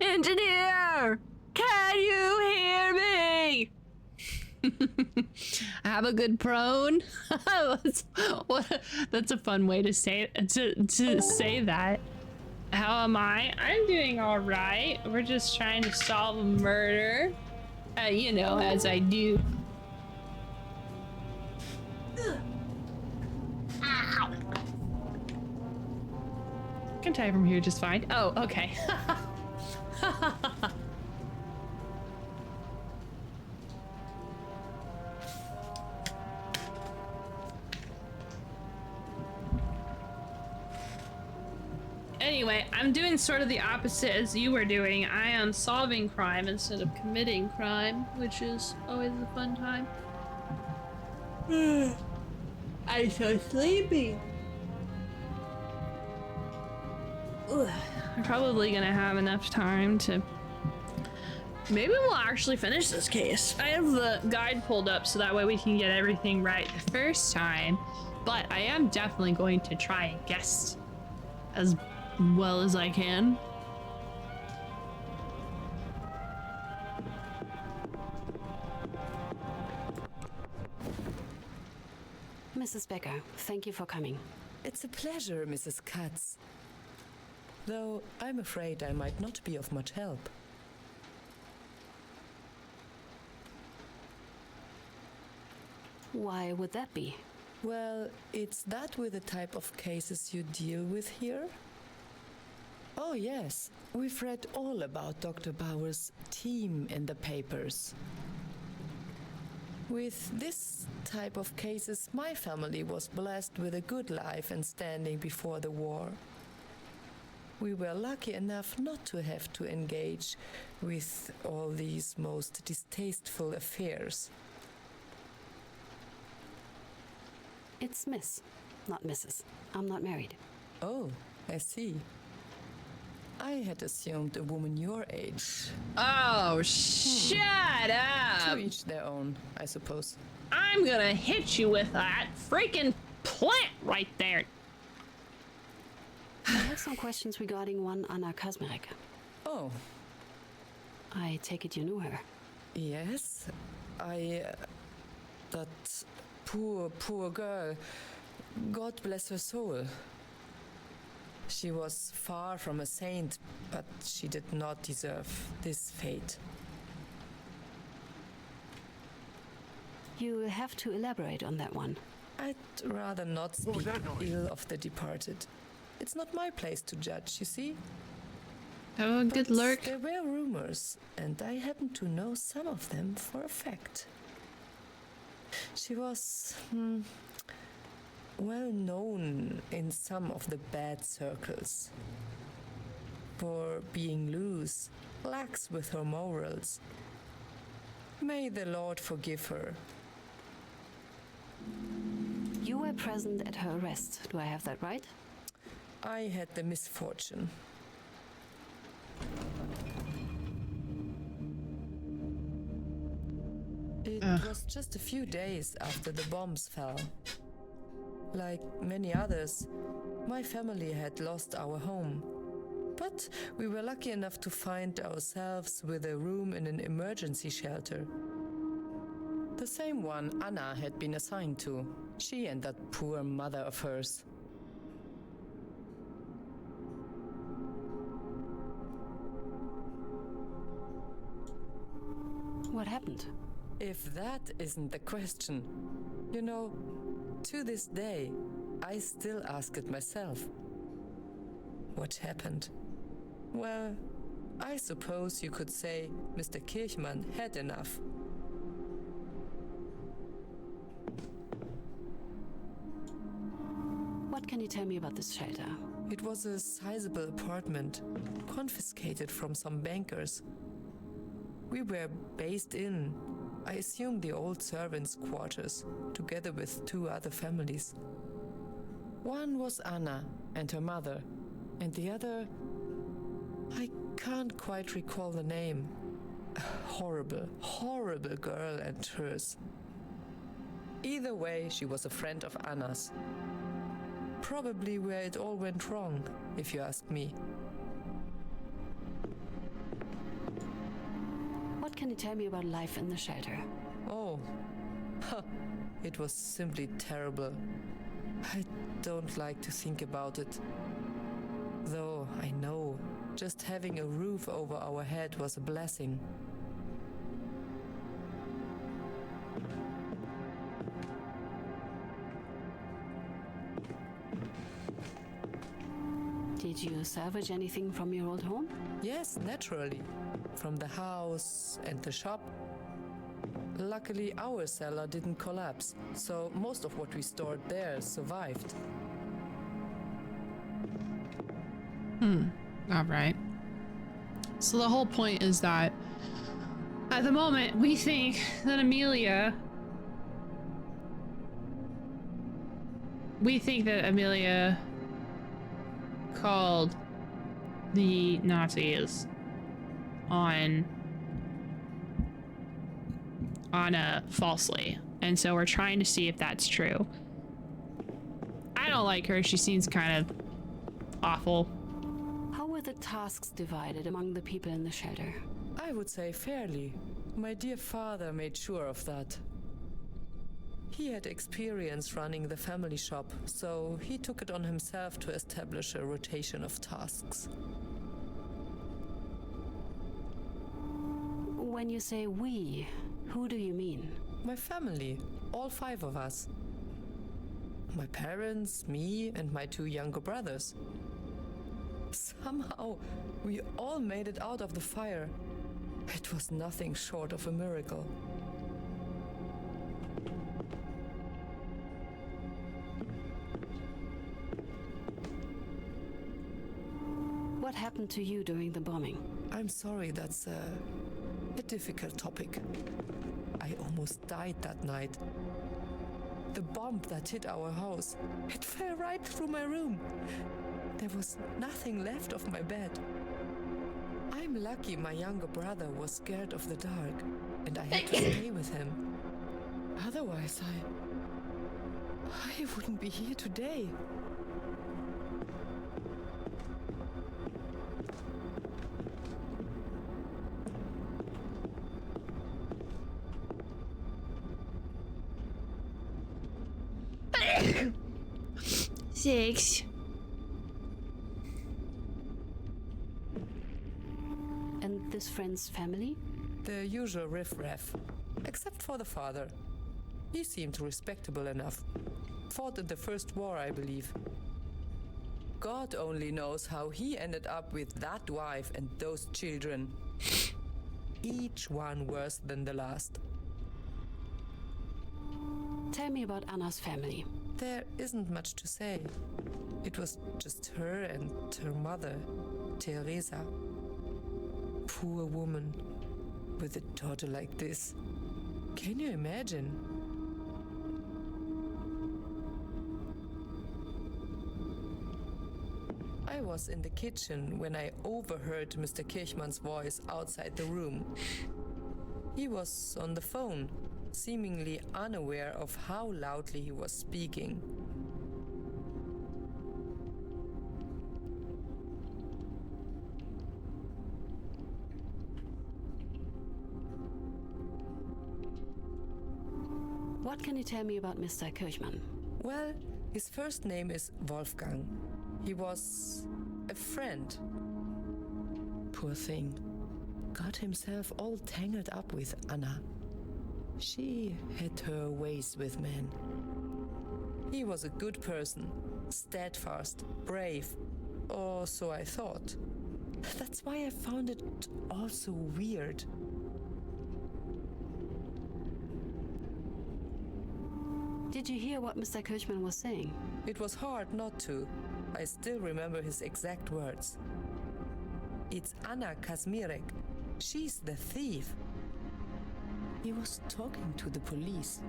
Engineer! Can you hear me? I have a good prone. That's a fun way to say that. How am I? I'm doing all right. We're just trying to solve a murder. You know, as I do. Ow. Can tie from here just fine. Oh, okay. Anyway, I'm doing sort of the opposite as you were doing. I am solving crime instead of committing crime, which is always a fun time. I'm so sleepy. Ugh. I'm probably gonna have enough time to... Maybe we'll actually finish this case. I have the guide pulled up so that way we can get everything right the first time. But I am definitely going to try and guess as well as I can. Mrs. Becker, thank you for coming. It's a pleasure, Mrs. Katz. Though I'm afraid I might not be of much help. Why would that be? Well, it's that with the type of cases you deal with here? Oh yes, we've read all about Dr. Bauer's team in the papers. With this type of cases, my family was blessed with a good life and standing before the war. We were lucky enough not to have to engage with all these most distasteful affairs. It's Miss, not Mrs. I'm not married. Oh, I see. I had assumed a woman your age. Oh, shut up! To each their own, I suppose. I'm gonna hit you with that freaking plant right there. I have some questions regarding one Anna Kazmarek. Oh. I take it you knew her. Yes, that poor girl. God bless her soul. She was far from a saint, but she did not deserve this fate. You will have to elaborate on that one. I'd rather not speak ill of the departed. It's not my place to judge, you see. Oh, good lurk. There were rumors, and I happen to know some of them for a fact. She was well known in some of the bad circles for being loose, lax with her morals. May the Lord forgive her. You were present at her arrest. Do I have that right? I had the misfortune. It was just a few days after the bombs fell. Like many others, my family had lost our home. But we were lucky enough to find ourselves with a room in an emergency shelter. The same one Anna had been assigned to. She and that poor mother of hers. What happened? If that isn't the question, you know, to this day, I still ask it myself. What happened? Well, I suppose you could say Mr. Kirchmann had enough. What can you tell me about this shelter? It was a sizable apartment, confiscated from some bankers. We were based in, I assume, the old servants' quarters, together with 2 other families. One was Anna and her mother, and the other, I can't quite recall the name. A horrible, horrible girl and hers. Either way, she was a friend of Anna's. Probably where it all went wrong, if you ask me. What can you tell me about life in the shelter? Oh, it was simply terrible. I don't like to think about it. Though I know, just having a roof over our head was a blessing. Did you salvage anything from your old home? Yes, naturally. From the house and the shop. Luckily, our cellar didn't collapse, so most of what we stored there survived. All right. So the whole point is that at the moment we think that Amelia called the Nazis on Anna falsely, and so we're trying to see if that's true. I don't like her. She seems kind of awful. How were the tasks divided among the people in the shelter? I would say fairly. My dear father made sure of that. He had experience running the family shop, so he took it on himself to establish a rotation of tasks. When you say we, who do you mean? My family, all 5 of us. My parents, me, and my 2 younger brothers. Somehow, we all made it out of the fire. It was nothing short of a miracle. What happened to you during the bombing? I'm sorry, that's a difficult topic. I almost died that night. The bomb that hit our house, it fell right through my room. There was nothing left of my bed. I'm lucky my younger brother was scared of the dark, and I had to stay with him. Otherwise, I wouldn't be here today. Six. And this friend's family? The usual riff-raff, except for the father. He seemed respectable enough. Fought in the First War, I believe. God only knows how he ended up with that wife and those children. Each one worse than the last. Tell me about Anna's family. There isn't much to say. It was just her and her mother, Teresa. Poor woman, with a daughter like this. Can you imagine? I was in the kitchen when I overheard Mr. Kirchmann's voice outside the room. He was on the phone, seemingly unaware of how loudly he was speaking. What can you tell me about Mr. Kirchmann? Well, his first name is Wolfgang. He was a friend. Poor thing. Got himself all tangled up with Anna. She had her ways with men. He was a good person, steadfast, brave, or so I thought. That's why I found it all so weird. Did you hear what Mr. Kirchmann was saying? It was hard not to. I still remember his exact words. It's Anna Kazmirek. She's the thief. He was talking to the police.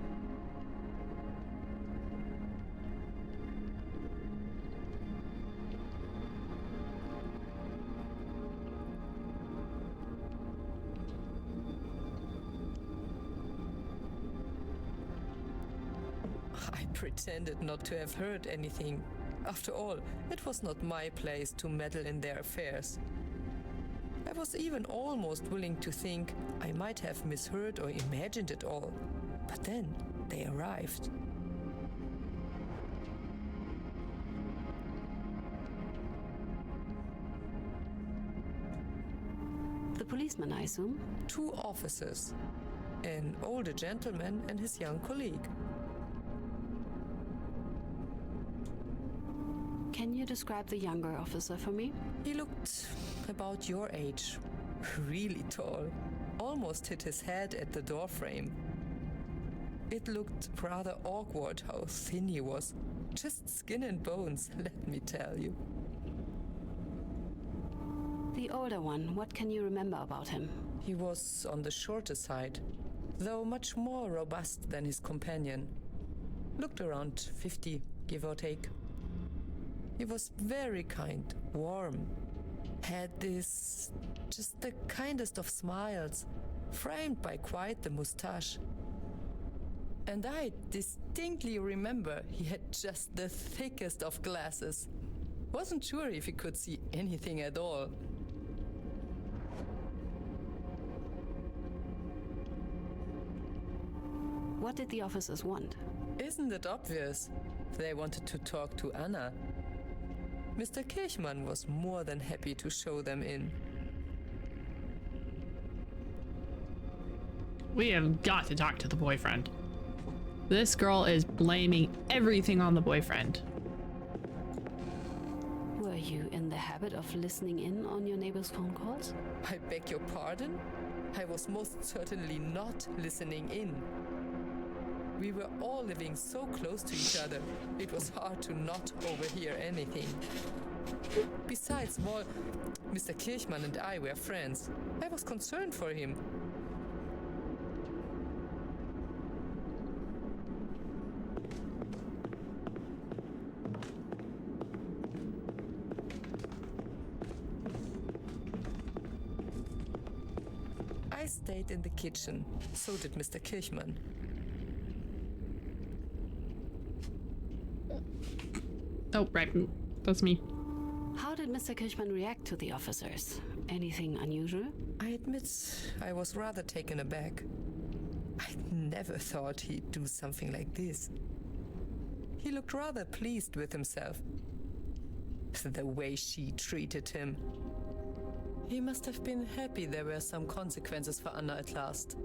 pretended not to have heard anything. After all, it was not my place to meddle in their affairs. I was even almost willing to think I might have misheard or imagined it all. But then they arrived. The policeman, I assume? 2 officers. An older gentleman and his young colleague. Can you describe the younger officer for me? He looked about your age. Really tall. Almost hit his head at the doorframe. It looked rather awkward how thin he was. Just skin and bones, let me tell you. The older one, what can you remember about him? He was on the shorter side, though much more robust than his companion. Looked around 50, give or take. He was very kind, warm. Had just the kindest of smiles, framed by quite the moustache. And I distinctly remember he had just the thickest of glasses. Wasn't sure if he could see anything at all. What did the officers want? Isn't it obvious? They wanted to talk to Anna. Mr. Kirchmann was more than happy to show them in. We have got to talk to the boyfriend. This girl is blaming everything on the boyfriend. Were you in the habit of listening in on your neighbor's phone calls? I beg your pardon? I was most certainly not listening in. We were all living so close to each other, it was hard to not overhear anything. Besides, well, Mr. Kirchmann and I were friends. I was concerned for him. I stayed in the kitchen. So did Mr. Kirchmann. Oh, right. That's me. How did Mr. Kirchmann react to the officers? Anything unusual? I admit I was rather taken aback. I never thought he'd do something like this. He looked rather pleased with himself. The way she treated him. He must have been happy there were some consequences for Anna at last.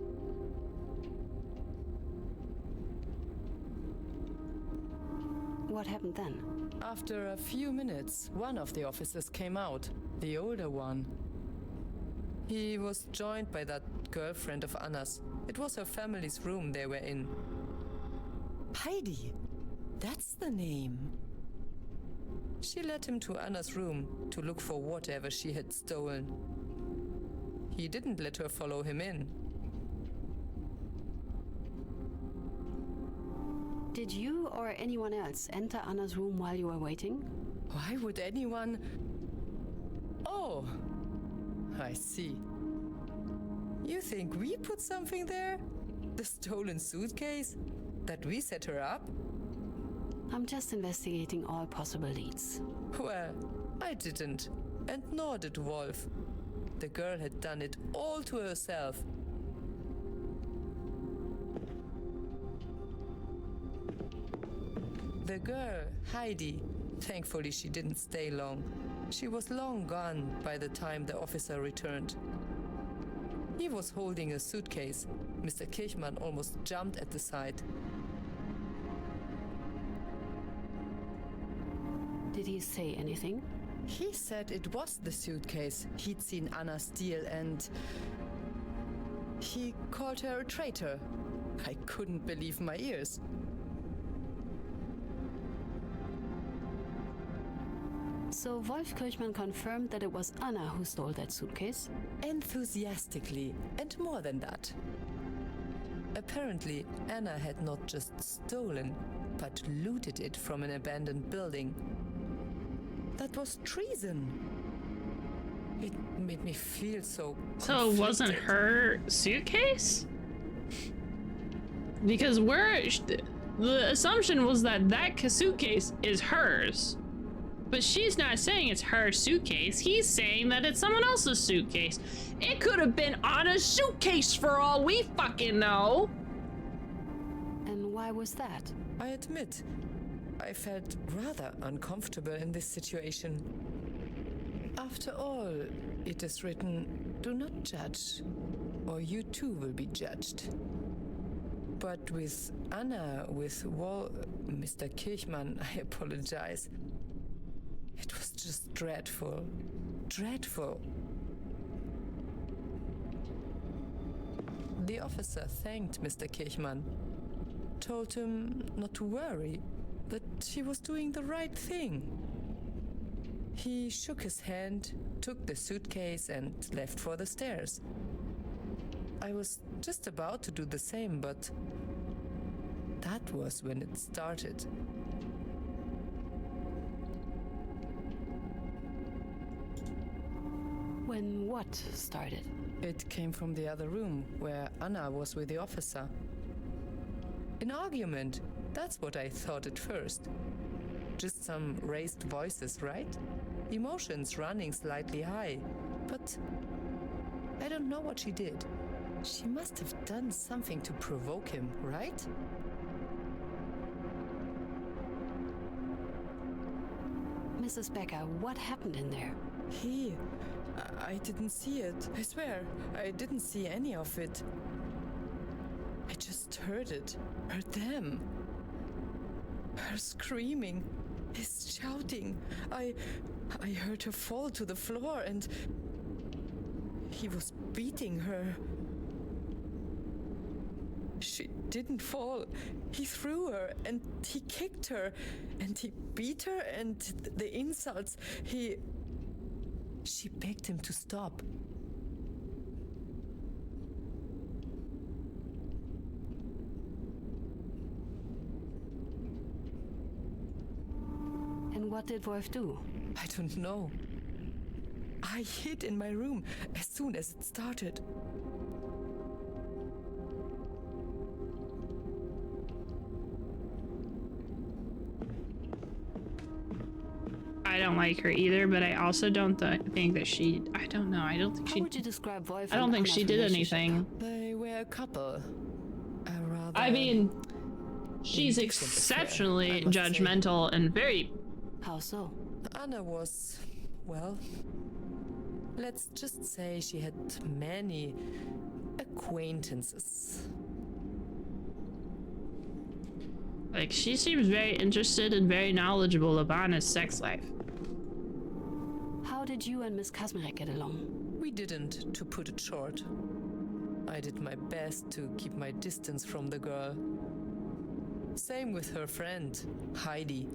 What happened then? After a few minutes, one of the officers came out, the older one. He was joined by that girlfriend of Anna's. It was her family's room they were in. Heidi, that's the name. She led him to Anna's room to look for whatever she had stolen. He didn't let her follow him in. Did you or anyone else enter Anna's room while you were waiting? Why would anyone... Oh, I see. You think we put something there? The stolen suitcase? That we set her up? I'm just investigating all possible leads. Well, I didn't. And nor did Wolf. The girl had done it all to herself. The girl, Heidi, thankfully she didn't stay long. She was long gone by the time the officer returned. He was holding a suitcase. Mr. Kirchmann almost jumped at the sight. Did he say anything? He said it was the suitcase he'd seen Anna steal, and he called her a traitor. I couldn't believe my ears. So Wolf Kirchmann confirmed that it was Anna who stole that suitcase? Enthusiastically, and more than that. Apparently, Anna had not just stolen, but looted it from an abandoned building. That was treason. It made me feel so So it wasn't conflicted. her suitcase? Because The assumption was that suitcase is hers. But she's not saying it's her suitcase. He's saying that it's someone else's suitcase. It could have been Anna's suitcase for all we fucking know. And why was that? I admit, I felt rather uncomfortable in this situation. After all, it is written, do not judge, or you too will be judged. But with Anna, Mr. Kirchmann, I apologize. It was just dreadful. Dreadful. The officer thanked Mr. Kirchmann, told him not to worry, that he was doing the right thing. He shook his hand, took the suitcase, and left for the stairs. I was just about to do the same, but that was when it started. When what started? It came from the other room, where Anna was with the officer. An argument, that's what I thought at first. Just some raised voices, right? Emotions running slightly high. But I don't know what she did. She must have done something to provoke him, right? Mrs. Becker, what happened in there? I didn't see it. I swear, I didn't see any of it. I just heard it. Heard them. Her screaming. His shouting. I heard her fall to the floor and he was beating her. She didn't fall. He threw her and he kicked her and he beat her and the insults. She begged him to stop. And what did Wolf do? I don't know. I hid in my room as soon as it started. I don't like her either, but I also don't think that she. I don't know. I don't think How she. would you describe Wolf I don't and think she Anna's did relationship? anything. They were a couple. A rather I mean, she's indecent exceptionally affair, I must say. judgmental and very. How so? Anna was, well, let's just say she had many acquaintances. Like, she seems very interested and very knowledgeable of Anna's sex life. How did you and Miss Kazmarek get along? We didn't, to put it short. I did my best to keep my distance from the girl. Same with her friend, Heidi.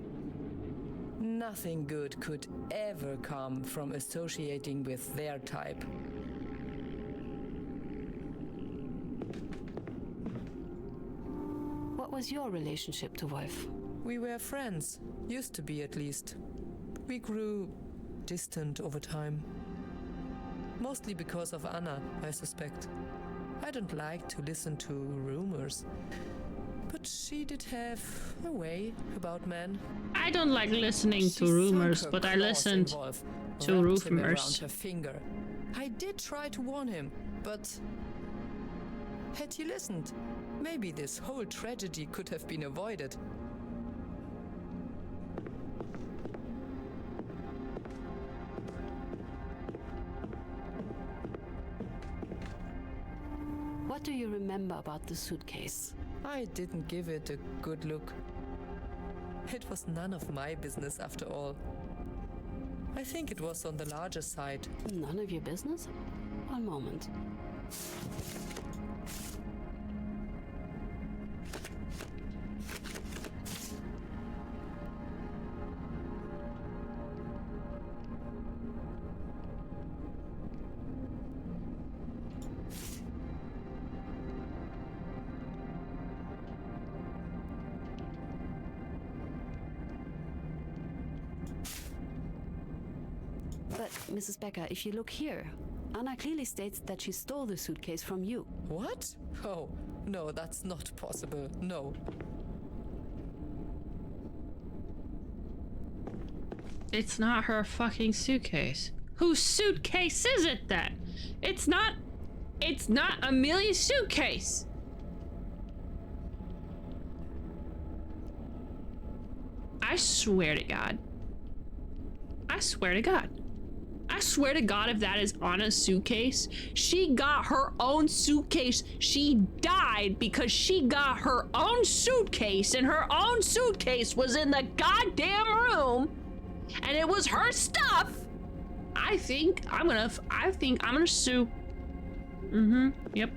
Nothing good could ever come from associating with their type. What was your relationship to Wolf? We were friends, used to be at least. We grew distant over time. Mostly because of Anna, I suspect. I don't like to listen to rumors. But she did have a way about men. I don't like listening She to sunk rumors, her but I claws listened in Wolf, to wrapped him around rumors. her finger. I did try to warn him, but had he listened, maybe this whole tragedy could have been avoided. What do you remember about the suitcase? I didn't give it a good look. It was none of my business after all. I think it was on the larger side. None of your business? One moment. But, Mrs. Becker, if you look here, Anna clearly states that she stole the suitcase from you. What? Oh, no, that's not possible. No. It's not her fucking suitcase. Whose suitcase is it then? It's not Amelia's suitcase. I swear to God. I swear to God. I swear to God, if that is Anna's suitcase, she got her own suitcase. She died because she got her own suitcase, and her own suitcase was in the goddamn room, and it was her stuff. I think I'm gonna sue. Yep.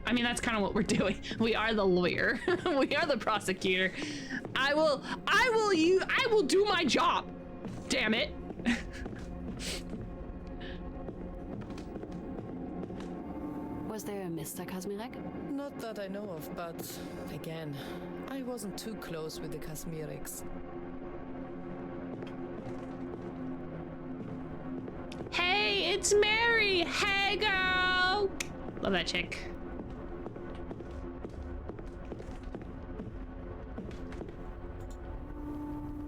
I mean, that's kind of what we're doing. We are the lawyer. We are the prosecutor. I will do my job. Damn it. Was there a Mr. Kazmirek? Not that I know of, but again, I wasn't too close with the Kazmireks. Hey, it's Mary. Hey, girl. Love that chick.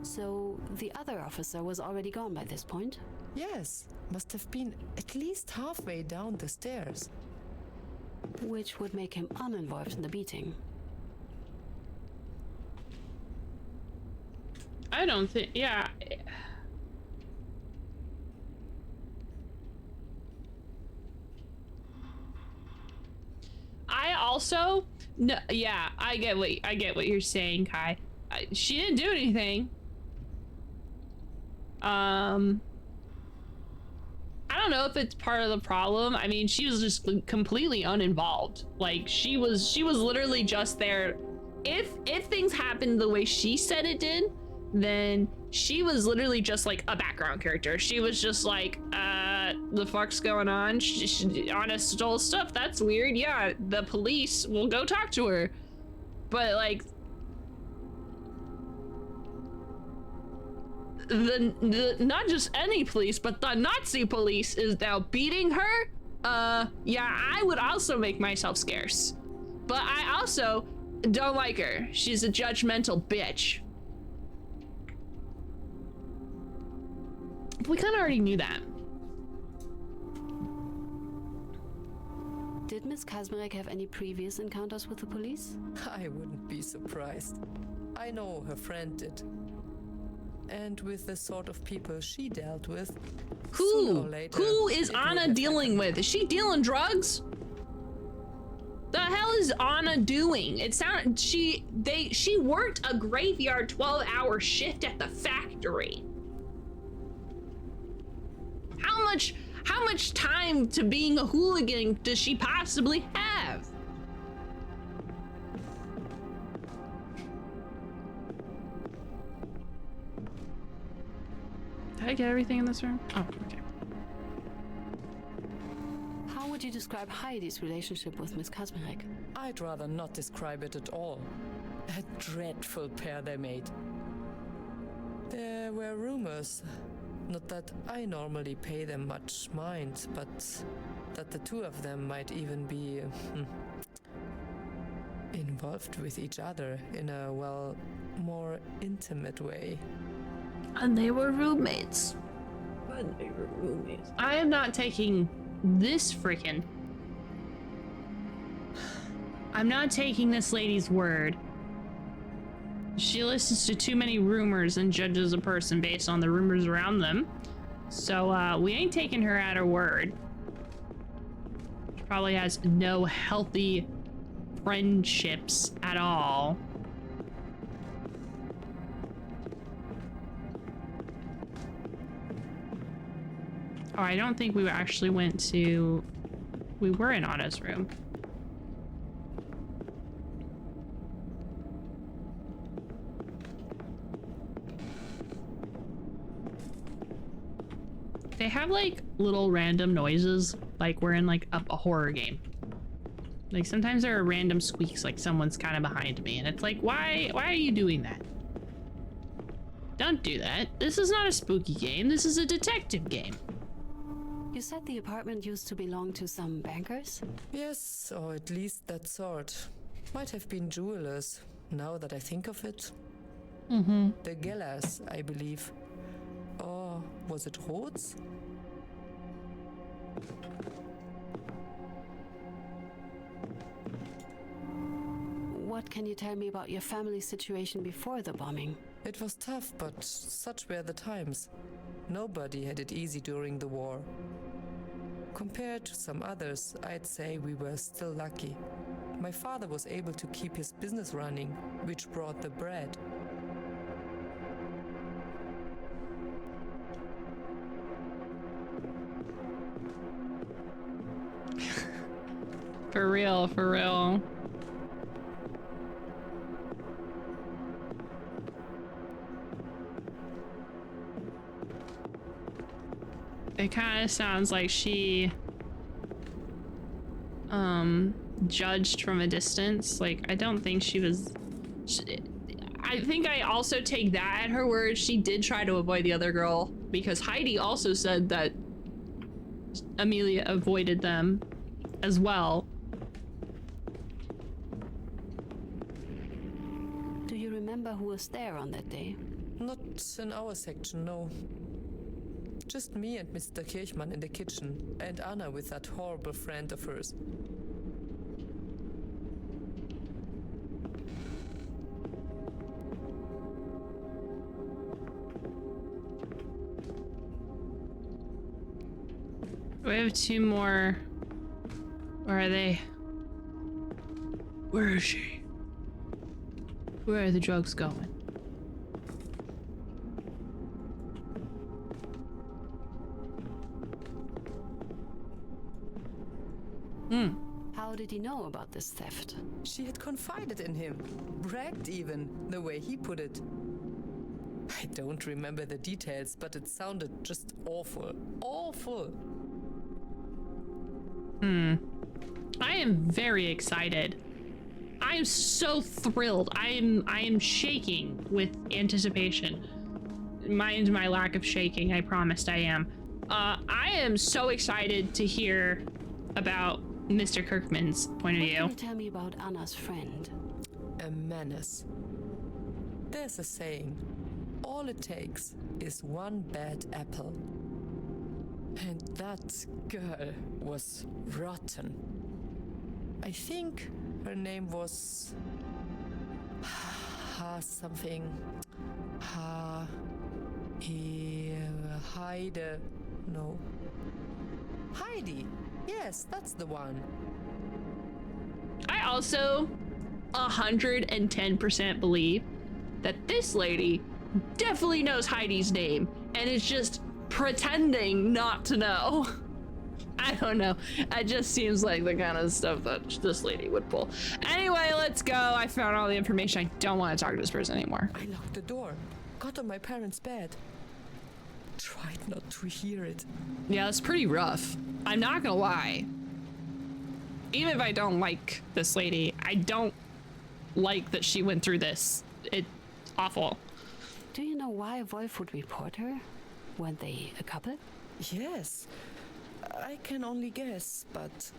So the other officer was already gone by this point? Yes, must have been at least halfway down the stairs. Which would make him uninvolved in the beating. I don't think, yeah. I also, no, yeah, I get what you're saying, Kai. She didn't do anything. I don't know if it's part of the problem. I mean, she was just completely uninvolved. Like, she was literally just there. If things happened the way she said it did, then she was literally just like a background character. She was just like, the fuck's going on? Anna stole stuff. That's weird. Yeah, the police will go talk to her. But like, the not just any police, but the Nazi police is now beating her. Yeah, I would also make myself scarce. But I also don't like her. She's a judgmental bitch. We kind of already knew that. Did Miss Kazmirek have any previous encounters with the police? I wouldn't be surprised. I know her friend did. And with the sort of people she dealt with, sooner or later, who is Anna dealing with? Is she dealing drugs? The hell is Anna doing? It sounded she worked a graveyard 12-hour shift at the factory. How much time to being a hooligan does she possibly have? Did I get everything in this room? Oh, okay. How would you describe Heidi's relationship with Miss Kazmirek? I'd rather not describe it at all. A dreadful pair they made. There were rumors, not that I normally pay them much mind, but that the two of them might even be involved with each other in a, well, more intimate way. And they were roommates. I am not taking this freaking... I'm not taking this lady's word. She listens to too many rumors and judges a person based on the rumors around them. So, we ain't taking her at her word. She probably has no healthy friendships at all. Oh, I don't think we actually went to... We were in Anna's room. They have like little random noises, like we're in like a horror game. Like sometimes there are random squeaks, like someone's kind of behind me, and it's like, why are you doing that? Don't do that. This is not a spooky game. This is a detective game. You said the apartment used to belong to some bankers? Yes, or at least that sort. Might have been jewelers, now that I think of it. Mm-hmm. The Gellers, I believe. Oh, Was it Rhodes? What can you tell me about your family situation before the bombing? It was tough, but such were the times. Nobody had it easy during the war. Compared to some others, I'd say we were still lucky. My father was able to keep his business running, which brought the bread. For real, for real. It kind of sounds like she judged from a distance. Like, I don't think she was I think I also take that at her word. She did try to avoid the other girl, because Heidi also said that Amelia avoided them as well. Do you remember who was there on that day? Not in our section, no. Just me and Mr. Kirchmann in the kitchen, and Anna with that horrible friend of hers. We have two more. Where are they? Where is she? Where are the drugs going? How did he know about this theft? She had confided in him, bragged even, the way he put it. I don't remember the details, but it sounded just awful. Awful! I am very excited. I am so thrilled. I am shaking with anticipation. Mind my lack of shaking, I promised I am. I am so excited to hear about Mr. Kirkman's point of What view. can you tell me about Anna's friend? A menace. There's a saying, all it takes is one bad apple. And that girl was rotten. I think her name was something. Heide. No. Heidi. Yes, that's the one. I also 110% believe that this lady definitely knows Heidi's name and is just pretending not to know. I don't know. It just seems like the kind of stuff that this lady would pull. Anyway, let's go. I found all the information. I don't want to talk to this person anymore. I locked the door, got on my parents' bed. Tried not to hear it. Yeah, it's pretty rough. I'm not gonna lie. Even if I don't like this lady, I don't like that she went through this. It's awful. Do you know why Wolf would report her? Weren't they a couple? Yes, I can only guess, but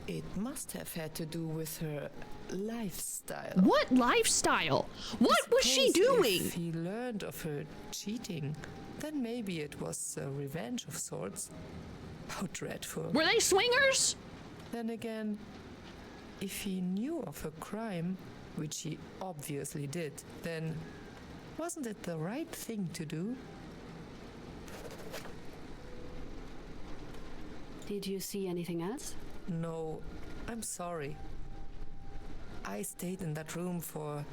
it must have had to do with her lifestyle. What lifestyle? What was she doing? If he learned of her cheating, then maybe it was a revenge of sorts. How dreadful. Were they swingers? Then again, if he knew of her crime, which he obviously did, then wasn't it the right thing to do? Did you see anything else? No, I'm sorry. I stayed in that room for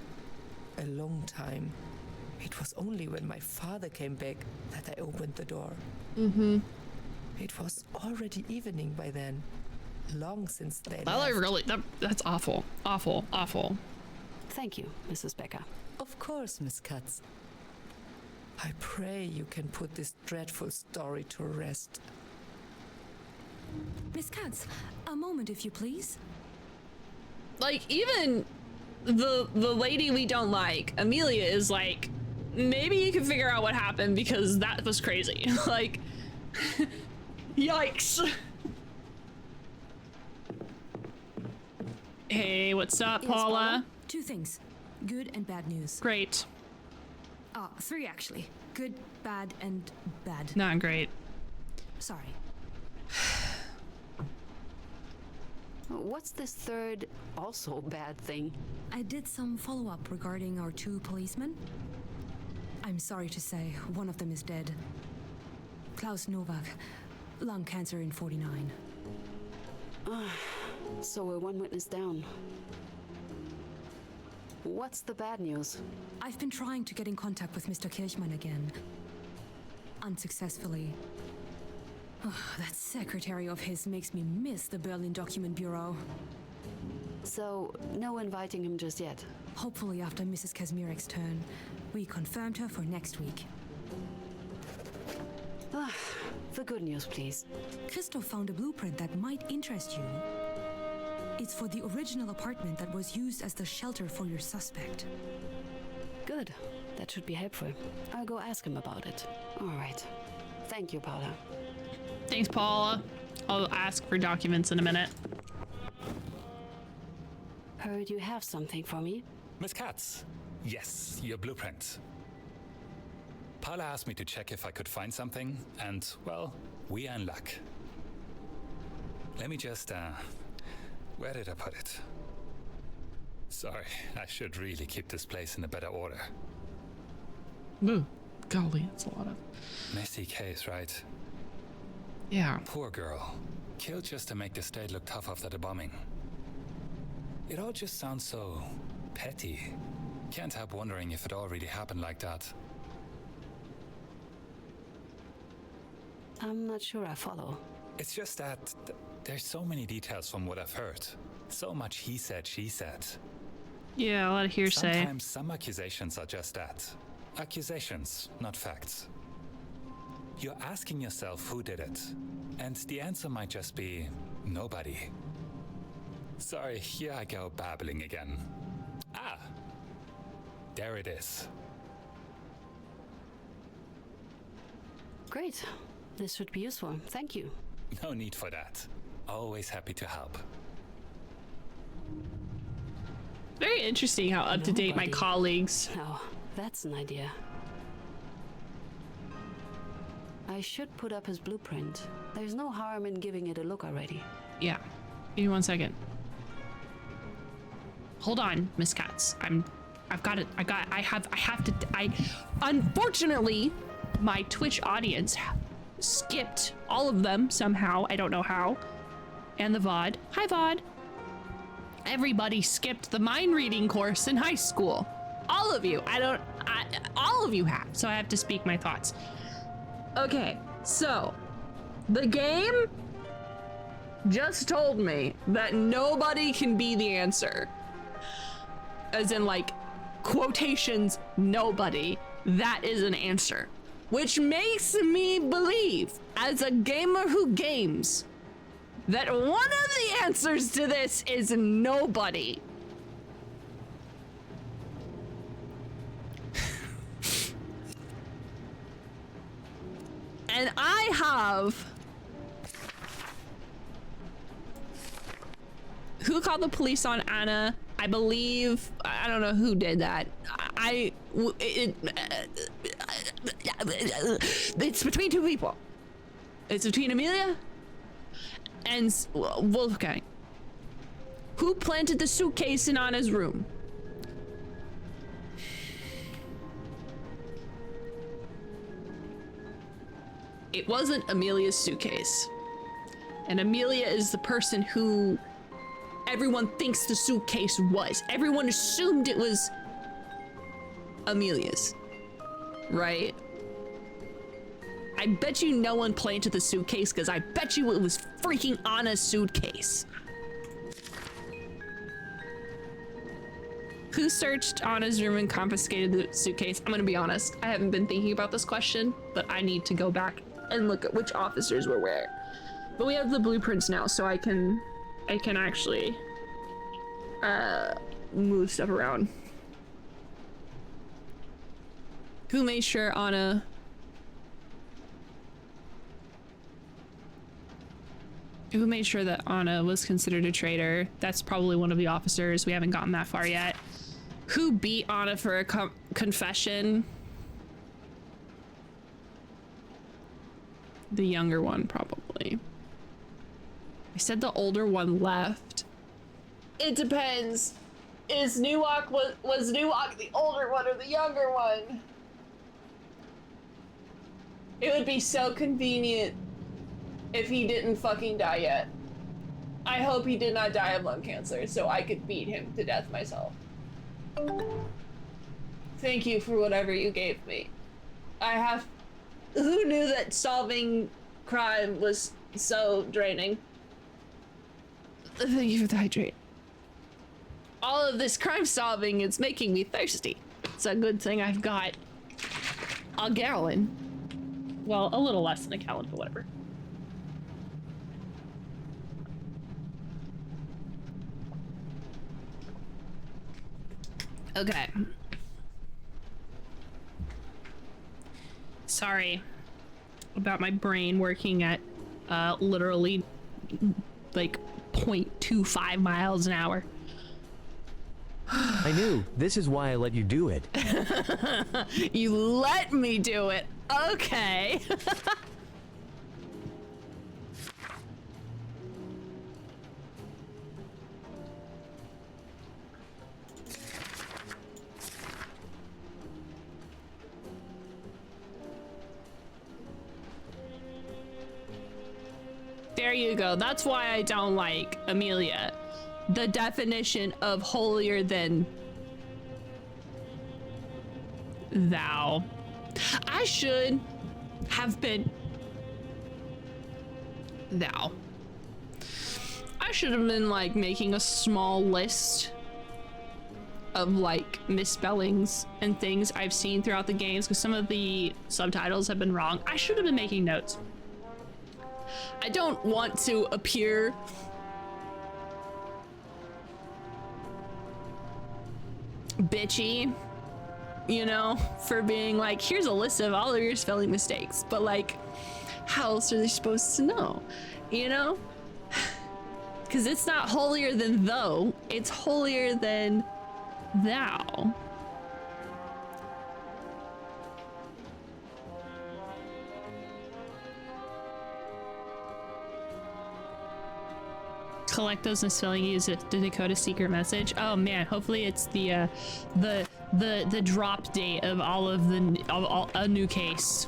a long time. It was only when my father came back that I opened the door. It was already evening by then. Long since they left. That's awful. Awful. Awful. Thank you, Mrs. Becker. Of course, Miss Katz. I pray you can put this dreadful story to rest. Miss Katz, a moment if you please. Like, even the lady we don't like, Amelia, is like, maybe you can figure out what happened because that was crazy. Like, yikes. Hey, what's up, Yes, Paula? Two things, good and bad news. Great. 3 actually. Good, bad, and bad. Not great. Sorry. What's this third, also bad thing? I did some follow-up regarding our 2 policemen. I'm sorry to say, one of them is dead. Klaus Novak, lung cancer in 49. So we're 1 witness down. What's the bad news? I've been trying to get in contact with Mr. Kirchmann again. Unsuccessfully. That secretary of his makes me miss the Berlin Document Bureau. So, no inviting him just yet? Hopefully after Mrs. Kazmierek's turn. We confirmed her for next week. The good news, please. Christoph found a blueprint that might interest you. It's for the original apartment that was used as the shelter for your suspect. Good. That should be helpful. I'll go ask him about it. All right. Thank you, Paula. Thanks, Paula. I'll ask for documents in a minute. Heard you have something for me? Miss Katz. Yes, your blueprint. Paula asked me to check if I could find something, and, well, we are in luck. Let me just, where did I put it? Sorry, I should really keep this place in a better order. Ooh, golly, that's a lot of... Messy case, right? Yeah. Poor girl. Killed just to make the state look tough after the bombing. It all just sounds so petty. Can't help wondering if it all really happened like that. I'm not sure I follow. It's just that there's so many details from what I've heard. So much he said, she said. Yeah, a lot of hearsay. Sometimes some accusations are just that. Accusations, not facts. You're asking yourself who did it, and the answer might just be nobody. Sorry, here I go babbling again. Ah, there it is. Great. This should be useful. Thank you. No need for that. Always happy to help. Very interesting how up to date my colleagues. Oh, that's an idea. I should put up his blueprint. There's no harm in giving it a look already. Yeah. Give me 1 second. Hold on, Miss Katz. Unfortunately, my Twitch audience skipped all of them somehow. I don't know how. And the VoD. Hi, VoD. Everybody skipped the mind reading course in high school. All of you. All of you have. So I have to speak my thoughts. Okay, so the game just told me that nobody can be the answer. As in, like, quotations, nobody. That is an answer. Which makes me believe, as a gamer who games, that one of the answers to this is nobody. And I have... Who called the police on Anna? I believe... I don't know who did that. It's between 2 people. It's between Amelia and Wolfgang. Who planted the suitcase in Anna's room? It wasn't Amelia's suitcase. And Amelia is the person who everyone thinks the suitcase was. Everyone assumed it was Amelia's, right? I bet you no one planted the suitcase because I bet you it was freaking Anna's suitcase. Who searched Anna's room and confiscated the suitcase? I'm gonna be honest, I haven't been thinking about this question, but I need to go back and look at which officers were where. But we have the blueprints now, so I can actually move stuff around. Who made sure Anna... Who made sure that Anna was considered a traitor? That's probably one of the officers. We haven't gotten that far yet. Who beat Anna for a confession? The younger one, probably. I said the older one left. It depends. Was Newok the older one or the younger one? It would be so convenient if he didn't fucking die yet. I hope he did not die of lung cancer so I could beat him to death myself. Thank you for whatever you gave me. Who knew that solving crime was so draining? Thank you for the hydrate. All of this crime solving is making me thirsty. It's a good thing I've got a gallon. Well, a little less than a gallon, but whatever. Okay. Sorry about my brain working at literally like 0.25 miles an hour. I knew. This is why I let you do it. You let me do it. Okay. There you go. That's why I don't like Amelia. The definition of holier than thou. I should have been thou. I should have been like making a small list of like misspellings and things I've seen throughout the games because some of the subtitles have been wrong. I should have been making notes. I don't want to appear bitchy, you know, for being like, here's a list of all of your spelling mistakes, but like, how else are they supposed to know, you know? Because it's not holier than though, it's holier than thou. Collect those misspelling, use it to decode a secret message. Oh man, hopefully it's the drop date of all of a new case.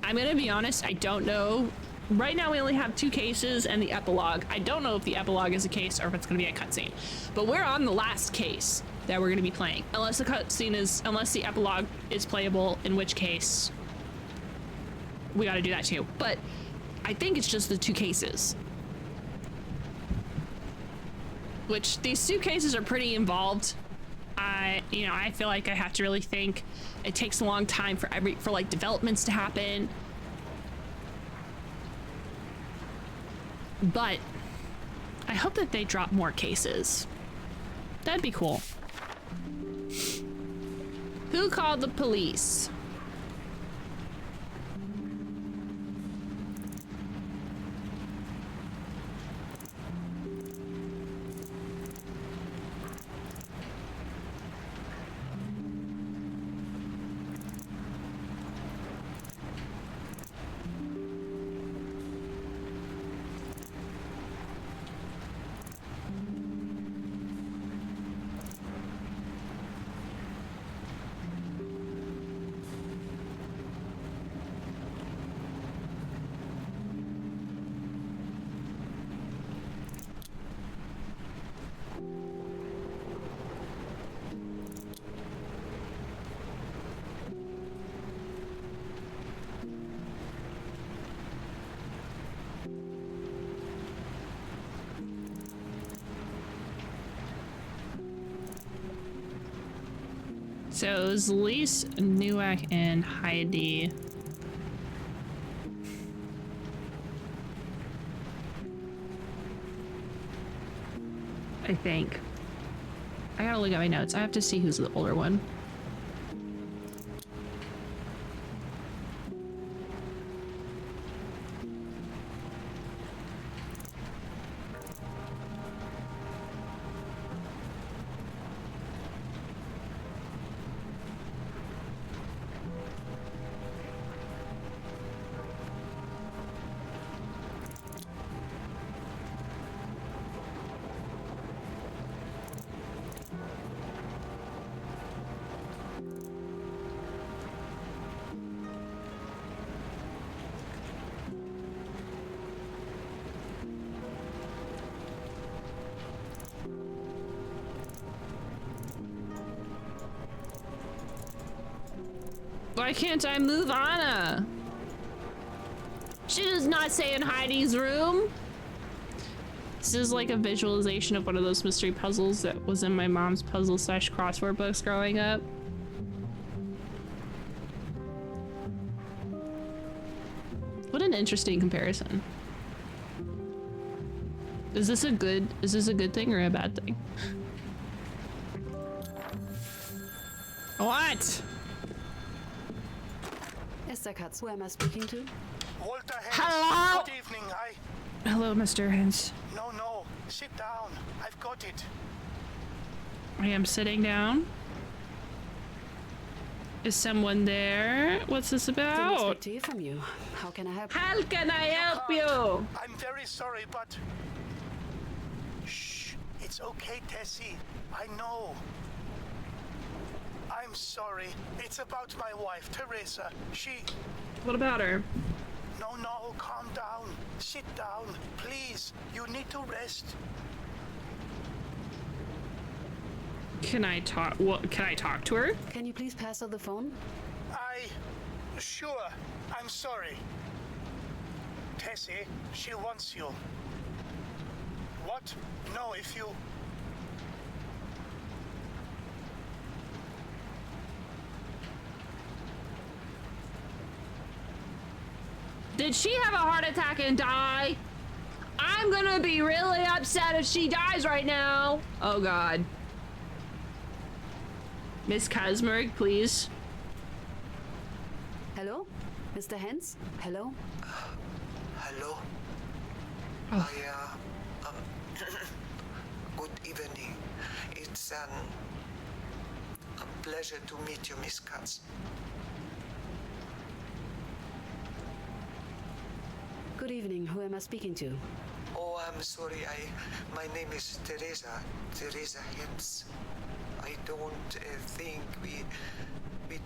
I'm gonna be honest, I don't know. Right now we only have 2 cases and the epilogue. I don't know if the epilogue is a case or if it's gonna be a cutscene. But we're on the last case that we're gonna be playing. Unless the epilogue is playable, in which case we gotta do that too. But I think it's just the 2 cases. Which these 2 cases are pretty involved. I feel like I have to really think. It takes a long time for like developments to happen. But I hope that they drop more cases. That'd be cool. Who called the police? So it was Lise, Newak, and Heidi. I think. I gotta look at my notes. I have to see who's the older one. Why can't I move Anna? She does not say in Heidi's room. This is like a visualization of one of those mystery puzzles that was in my mom's puzzle / crossword books growing up. What an interesting comparison. Is this a good thing or a bad thing? What? Esther Katz, who am I speaking to? Walter Hens. Hello? Good evening. Hello, Mr. Hens. No. Sit down. I've got it. I am sitting down. Is someone there? What's this Didn't about? expect to hear from you. How can I help? How can I help you? I'm very sorry, but... Shh. It's okay, Tessie. I know. I'm sorry. It's about my wife, Teresa. She... What about her? No, calm down. Sit down. Please. You need to rest. Can I talk? What? Can I talk to her? Can you please pass her the phone? Sure. I'm sorry. Tessie, she wants you. What? No, if you... Did she have a heart attack and die? I'm gonna be really upset if she dies right now. Oh God. Miss Kazmerg, please. Hello? Mr. Hens? Hello? Hello? Oh. Good evening. It's a pleasure to meet you, Miss Katz. Good evening. Who am I speaking to? Oh, I'm sorry. My name is Teresa Hens. I don't think we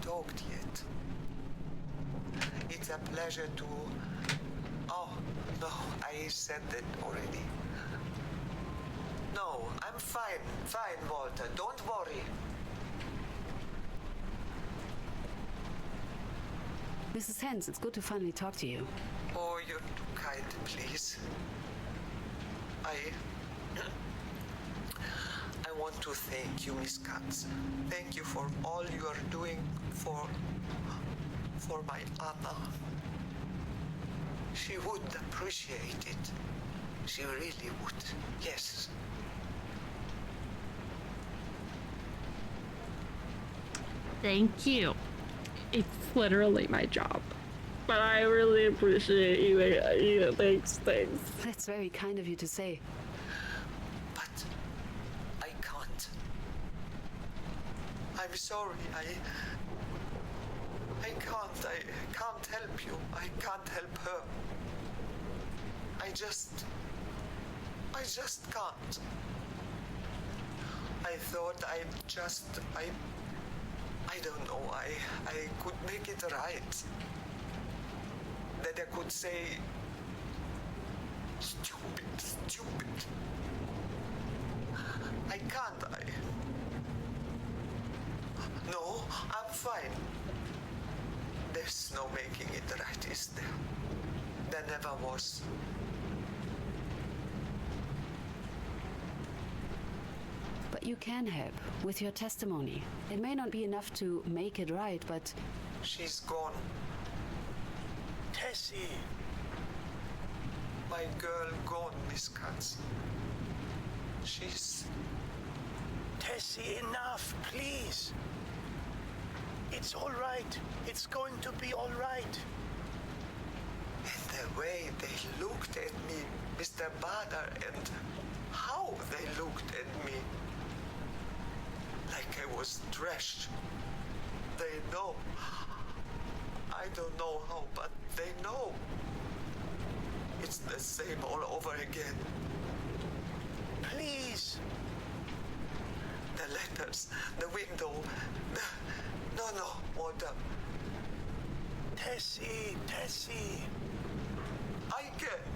talked yet. It's a pleasure to... Oh, no, I said that already. No, I'm fine, Walter. Don't worry. Mrs. Hens, it's good to finally talk to you. Oh, you're too kind, please. I want to thank you, Miss Katz. Thank you for all you are doing for my Anna. She would appreciate it. She really would. Yes. Thank you. It's literally my job. But I really appreciate you. Thanks. That's very kind of you to say. But I can't. I'm sorry. I can't help you. I can't help her. I just can't. I thought I don't know, I could make it right. That I could say, stupid. I can't, No, I'm fine. There's no making it right, is there? There never was. But you can help with your testimony. It may not be enough to make it right, but... She's gone. Tessie. My girl gone, Miss Katz. She's... Tessie, enough, please. It's all right. It's going to be all right. And the way they looked at me, Mr. Bader, and how they looked at me. Like I was trash. They know. I don't know how, but they know. It's the same all over again. Please. The letters, the window, No, Walter. Tessie. I can't.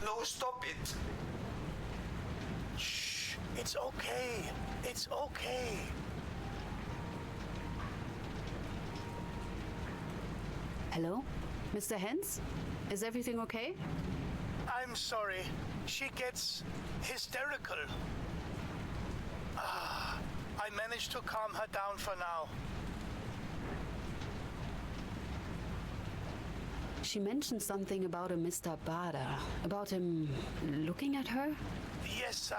No, stop it. Shh. It's okay. Hello? Mr. Hens? Is everything okay? I'm sorry. She gets hysterical. I managed to calm her down for now. She mentioned something about a Mr. Bader. About him looking at her? Yes,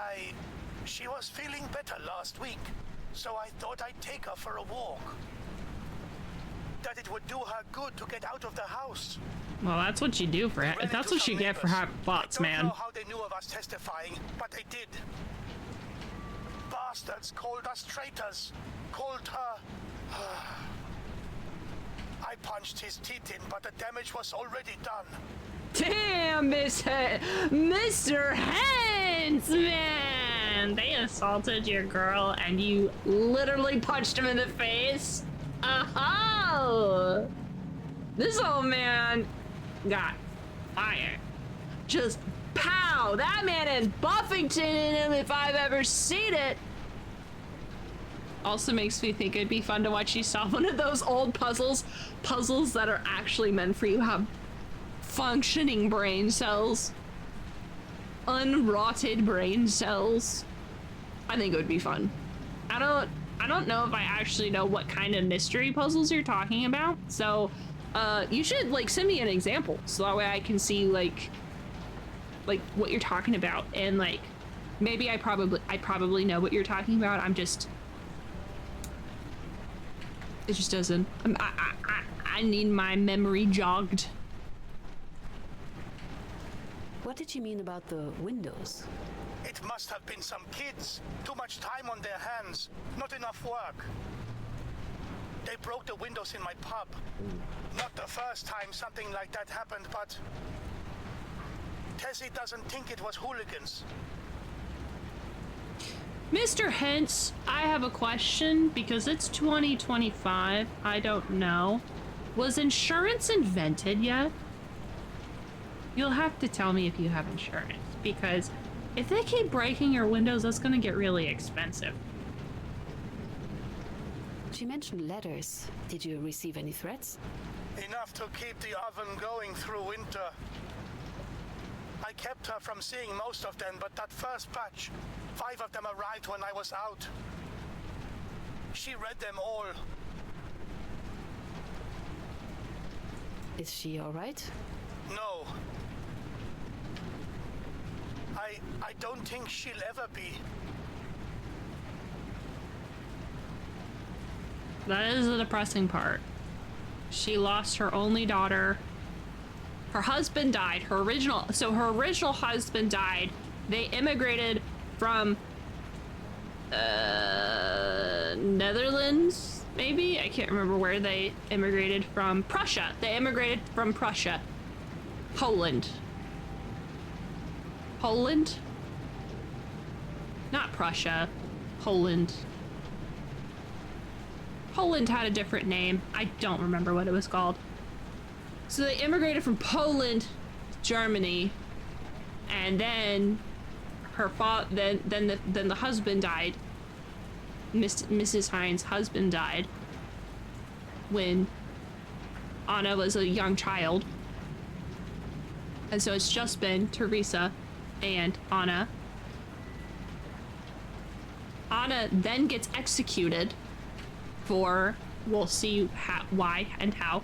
she was feeling better last week, so I thought I'd take her for a walk. That it would do her good to get out of the house. Well, that's what you do for that's what you get for hot bots, man. I don't know how they knew of us testifying, but they did. Bastards called us traitors. Called her... I punched his teeth in, but the damage was already done. Damn, Mr. Hens, man! They assaulted your girl and you literally punched him in the face? Oh! This old man got fired. Just pow! That man has Buffington in him if I've ever seen it. Also makes me think it'd be fun to watch you solve one of those old puzzles that are actually meant for you to have functioning brain cells. Unrotted brain cells. I think it would be fun. I don't know if I actually know what kind of mystery puzzles you're talking about, so you should like send me an example so that way I can see like what you're talking about, and like maybe I probably know what you're talking about. It just doesn't. I need my memory jogged. What did you mean about the windows? It must have been some kids. Too much time on their hands. Not enough work. They broke the windows in my pub. Not the first time something like that happened, but... Tessie doesn't think it was hooligans. Mr. Hens, I have a question because it's 2025. I don't know. Was insurance invented yet? You'll have to tell me if you have insurance, because if they keep breaking your windows, that's gonna get really expensive. She mentioned letters. Did you receive any threats? Enough to keep the oven going through winter. I kept her from seeing most of them, but that first batch, 5 of them arrived when I was out. She read them all. Is she all right? No. I don't think she'll ever be. That is the depressing part. She lost her only daughter. Her husband died. Her original husband died. They immigrated from Netherlands, maybe? I can't remember where they immigrated from. Prussia. They immigrated from Prussia. Poland. Poland? Not Prussia. Poland. Poland had a different name. I don't remember what it was called. So they immigrated from Poland to Germany, and then her then the husband died. Mrs. Hines' husband died when Anna was a young child. And so it's just been Teresa and Anna. Anna then gets executed for, we'll see why and how.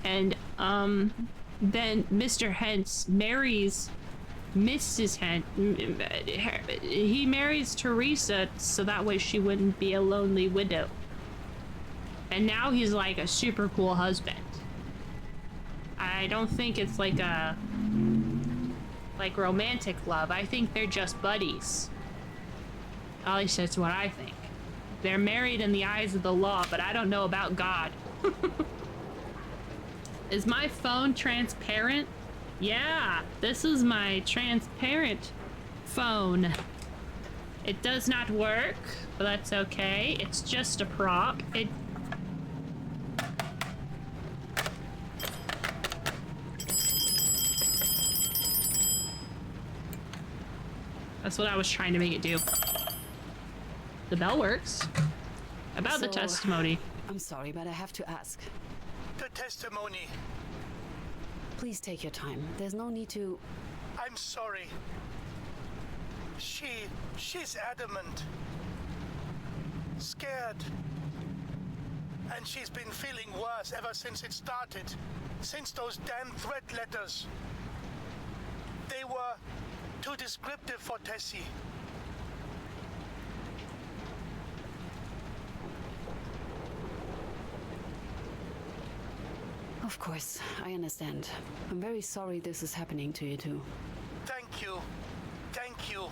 And then Mr. Hens marries Mrs. Hens. He marries Teresa so that way she wouldn't be a lonely widow. And now he's like a super cool husband. I don't think it's like a romantic love. I think they're just buddies. At least that's what I think. They're married in the eyes of the law, but I don't know about God. Is my phone transparent? Yeah, this is my transparent phone. It does not work, but that's okay. It's just a prop. That's what I was trying to make it do. The bell works. About the testimony. I'm sorry, but I have to ask. The testimony. Please take your time. There's no need to... I'm sorry. She's adamant. Scared. And she's been feeling worse ever since it started. Since those damn threat letters. They were too descriptive for Tessie. Of course, I understand. I'm very sorry this is happening to you too. Thank you. Thank you.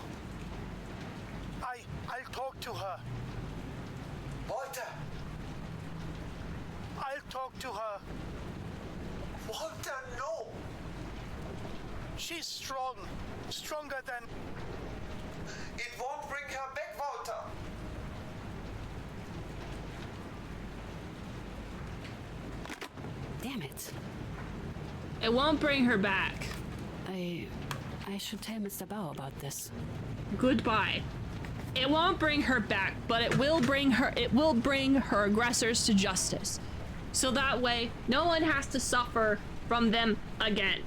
I'll talk to her. Walter! I'll talk to her. Walter, no! She's strong. Stronger than... It won't bring her back, Walter! Damn it. It won't bring her back. I should tell Mr. Bauer about this. Goodbye. It won't bring her back, but it will bring her aggressors to justice. So that way, no one has to suffer from them again.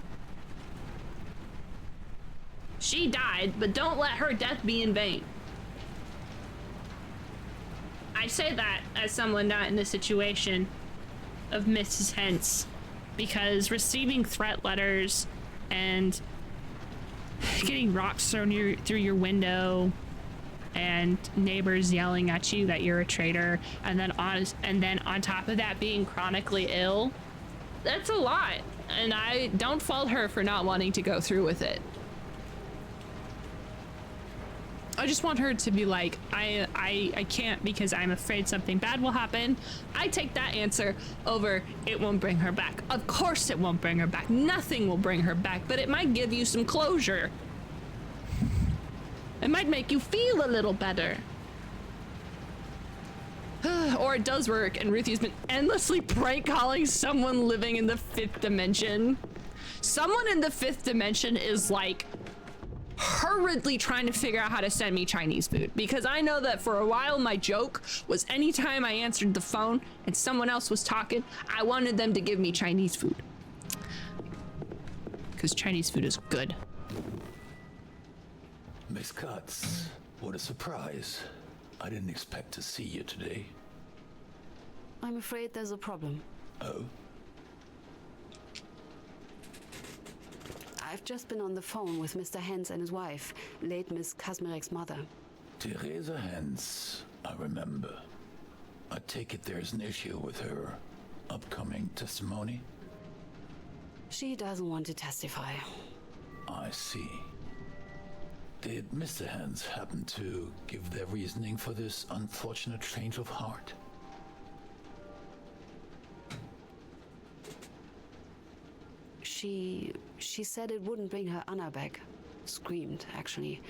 She died, but don't let her death be in vain. I say that as someone not in the situation of Mrs. Hens, because receiving threat letters and getting rocks thrown through your window and neighbors yelling at you that you're a traitor, and then on top of that being chronically ill, that's a lot. And I don't fault her for not wanting to go through with it. I just want her to be like, I can't because I'm afraid something bad will happen. I take that answer over it won't bring her back. Of course it won't bring her back. Nothing will bring her back, but it might give you some closure. It might make you feel a little better. Or it does work, and Ruthie's been endlessly prank calling someone living in the 5th dimension. Someone in the 5th dimension is like hurriedly trying to figure out how to send me Chinese food, because I know that for a while my joke was anytime I answered the phone and someone else was talking, I wanted them to give me Chinese food. Because Chinese food is good. Miss Katz, what a surprise. I didn't expect to see you today. I'm afraid there's a problem. Oh? I've just been on the phone with Mr. Hens and his wife, late Miss Kazmarek's mother. Theresa Hens, I remember. I take it there's an issue with her upcoming testimony? She doesn't want to testify. I see. Did Mr. Hens happen to give their reasoning for this unfortunate change of heart? She said it wouldn't bring her Anna back. Screamed, actually.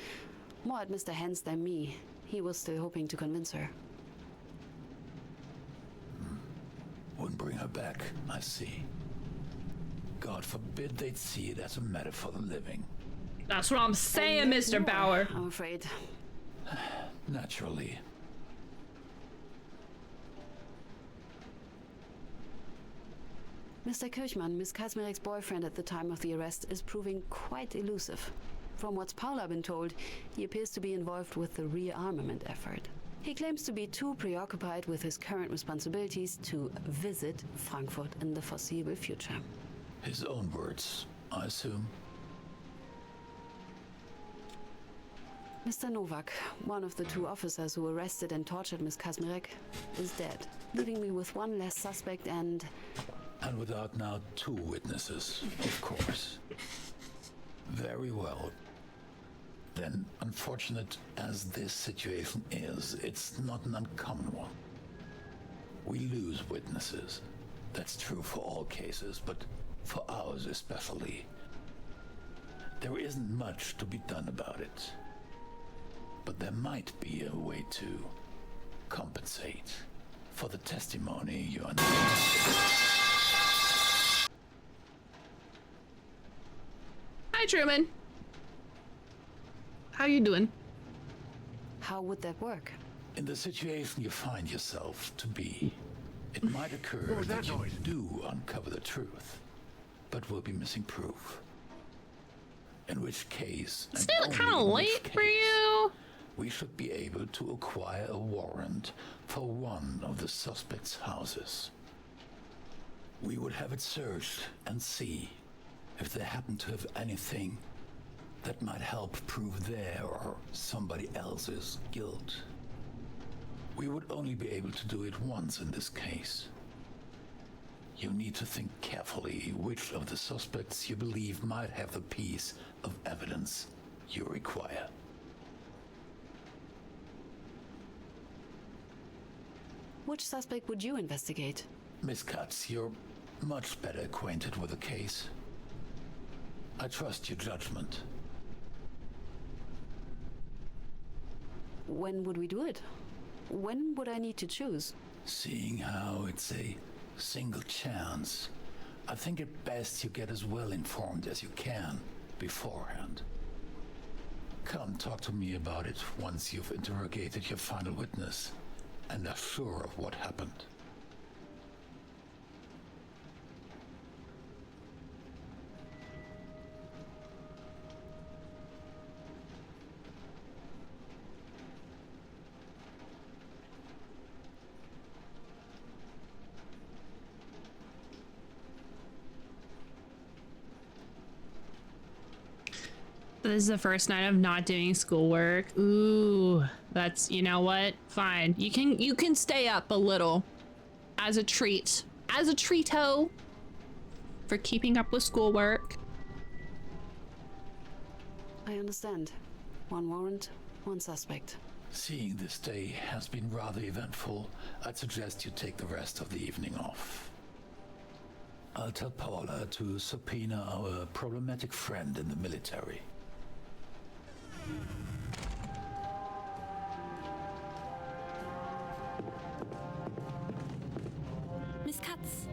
More at Mr. Hens than me. He was still hoping to convince her. Wouldn't bring her back, I see. God forbid they'd see it as a matter for the living. That's what I'm saying, Mr. Bauer. I'm afraid. Naturally. Mr. Kirchmann, Miss Kazmarek's boyfriend at the time of the arrest, is proving quite elusive. From what's Paula been told, he appears to be involved with the rearmament effort. He claims to be too preoccupied with his current responsibilities to visit Frankfurt in the foreseeable future. His own words, I assume. Mr. Novak, one of the 2 officers who arrested and tortured Miss Kazmarek, is dead, leaving me with one less suspect and without now 2 witnesses, of course. Very well. Then, unfortunate as this situation is, it's not an uncommon one. We lose witnesses. That's true for all cases, but for ours especially. There isn't much to be done about it. But there might be a way to compensate for the testimony you understand. Hi, Truman. How you doing? How would that work? In the situation you find yourself to be, it might occur that you do uncover the truth. but will be missing proof. In which case, Isn't it kind of late for you? we should be able to acquire a warrant for one of the suspects' houses. We would have it searched and see if they happen to have anything that might help prove their or somebody else's guilt. We would only be able to do it once in this case. You need to think carefully which of the suspects you believe might have the piece of evidence you require. Which suspect would you investigate? Miss Katz, you're much better acquainted with the case. I trust your judgment. When would we do it? When would I need to choose? Seeing how it's a single chance, I think it best you get as well informed as you can beforehand. Come talk to me about it once you've interrogated your final witness and are sure of what happened. This is the first night of not doing schoolwork. Ooh, that's, you know what? Fine. You can stay up a little as a treat. As a treat-o for keeping up with schoolwork. I understand. One warrant, one suspect. Seeing this day has been rather eventful, I'd suggest you take the rest of the evening off. I'll tell Paula to subpoena our problematic friend in the military. Miss Katz.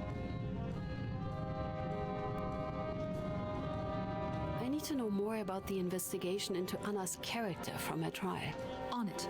I need to know more about the investigation into Anna's character from her trial. On it.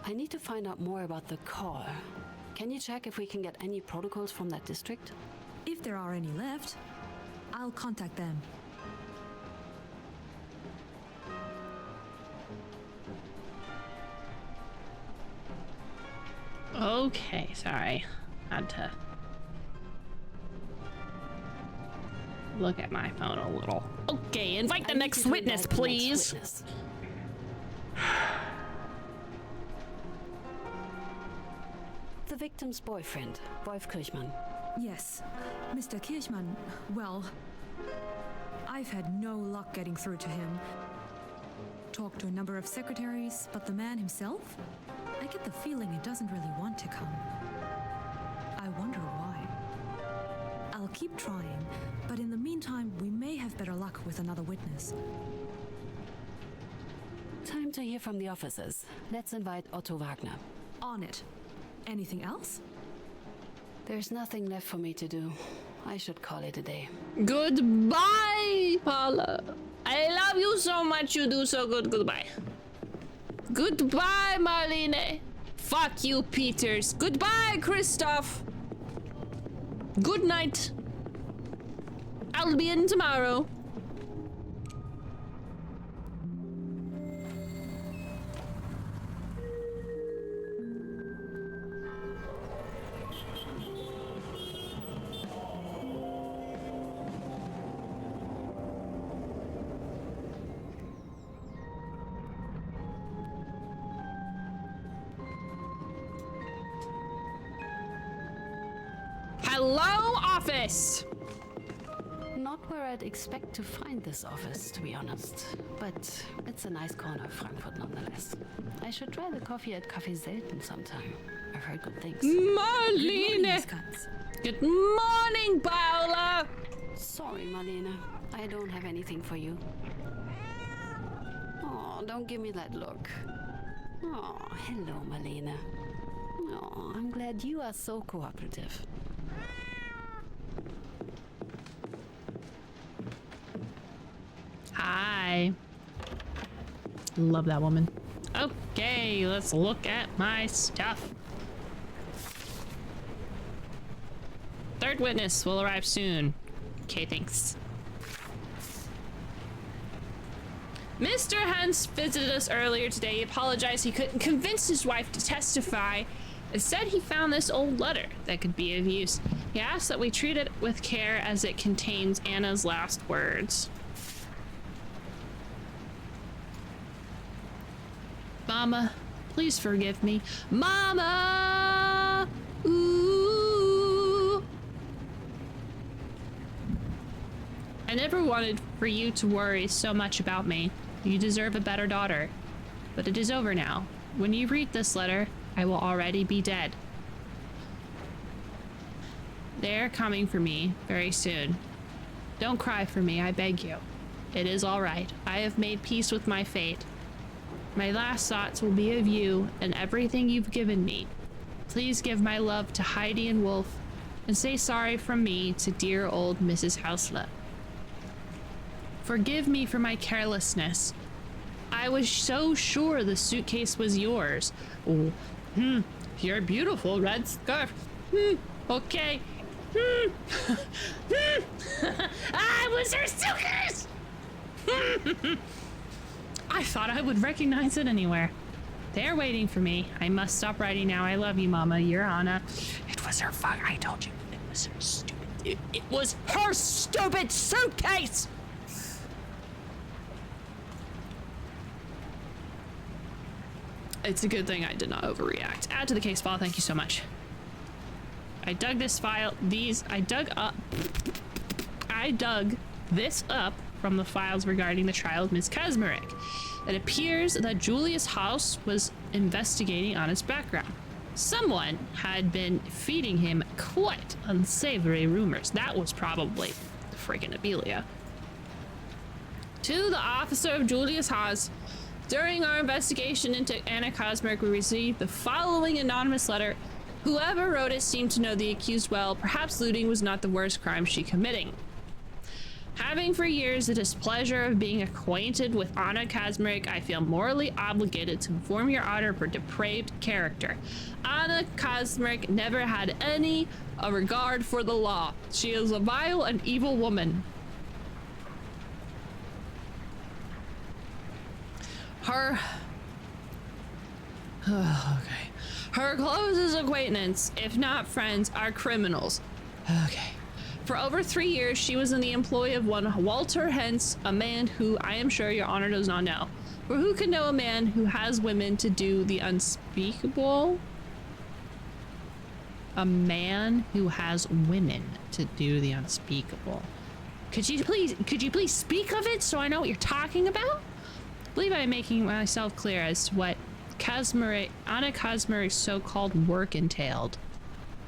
I need to find out more about the call. Can you check if we can get any protocols from that district? If there are any left, I'll contact them. Okay, sorry. Had to look at my phone a little. Okay, invite the next witness, please. The victim's boyfriend, Wolf Kirchmann. Yes, Mr. Kirchmann, well, I've had no luck getting through to him. Talked to a number of secretaries, but the man himself? I get the feeling he doesn't really want to come. I wonder why. I'll keep trying, but in the meantime, we may have better luck with another witness. Time to hear from the officers. Let's invite Otto Wagner. On it. Anything else? There's nothing left for me to do. I should call it a day. Goodbye, Paula. I love you so much. You do so good. Goodbye. Goodbye, Marlene. Fuck you, Peters. Goodbye, Christoph. Good night. I'll be in tomorrow. Hello, office! Not where I'd expect to find this office, to be honest. But it's a nice corner of Frankfurt nonetheless. I should try the coffee at Café Selten sometime. I've heard good things. Marlene! Good morning, Paula! Sorry, Marlene. I don't have anything for you. Oh, don't give me that look. Oh, hello, Marlene. Oh, I'm glad you are so cooperative. Hi. Love that woman. Okay, let's look at my stuff. Third witness will arrive soon. Okay, thanks. Mr. Hans visited us earlier today. He apologized he couldn't convince his wife to testify. Instead, he found this old letter that could be of use. He asked that we treat it with care as it contains Anna's last words. Mama, please forgive me. Mama! Ooh! I never wanted for you to worry so much about me. You deserve a better daughter. But it is over now. When you read this letter, I will already be dead. They're coming for me very soon. Don't cry for me, I beg you. It is all right. I have made peace with my fate. My last thoughts will be of you and everything you've given me. Please give my love to Heidi and Wolf, and say sorry from me to dear old Mrs. Hausler. Forgive me for my carelessness. I was so sure the suitcase was yours. Oh, your beautiful red scarf. Okay. Ah, it was her suitcase! I thought I would recognize it anywhere. They're waiting for me. I must stop writing now. I love you, Mama. You're Anna. It was her fuck. I told you. It was her stupid. It was her stupid suitcase! It's a good thing I did not overreact. Add to the case file. Thank you so much. I dug this file. I dug this up from the files regarding the trial of Ms. Kazmarek. It appears that Julius House was investigating on his background. Someone had been feeding him quite unsavory rumors. That was probably the friggin' Abelia. To the officer of Julius Haas, during our investigation into Anna Kazmarek, we received the following anonymous letter. Whoever wrote it seemed to know the accused well. Perhaps looting was not the worst crime she committing. Having for years the displeasure of being acquainted with Anna Kazmarek, I feel morally obligated to inform your honor of her depraved character. Anna Kazmarek never had any regard for the law. She is a vile and evil woman. Her closest acquaintance, if not friends, are criminals. Okay. For over 3 years, she was in the employ of one Walter Hentz, a man who I am sure your honor does not know. For who can know a man who has women to do the unspeakable? A man who has women to do the unspeakable. Could you please speak of it so I know what you're talking about? I believe I'm making myself clear as to what Anna Kazmarek's so-called work entailed.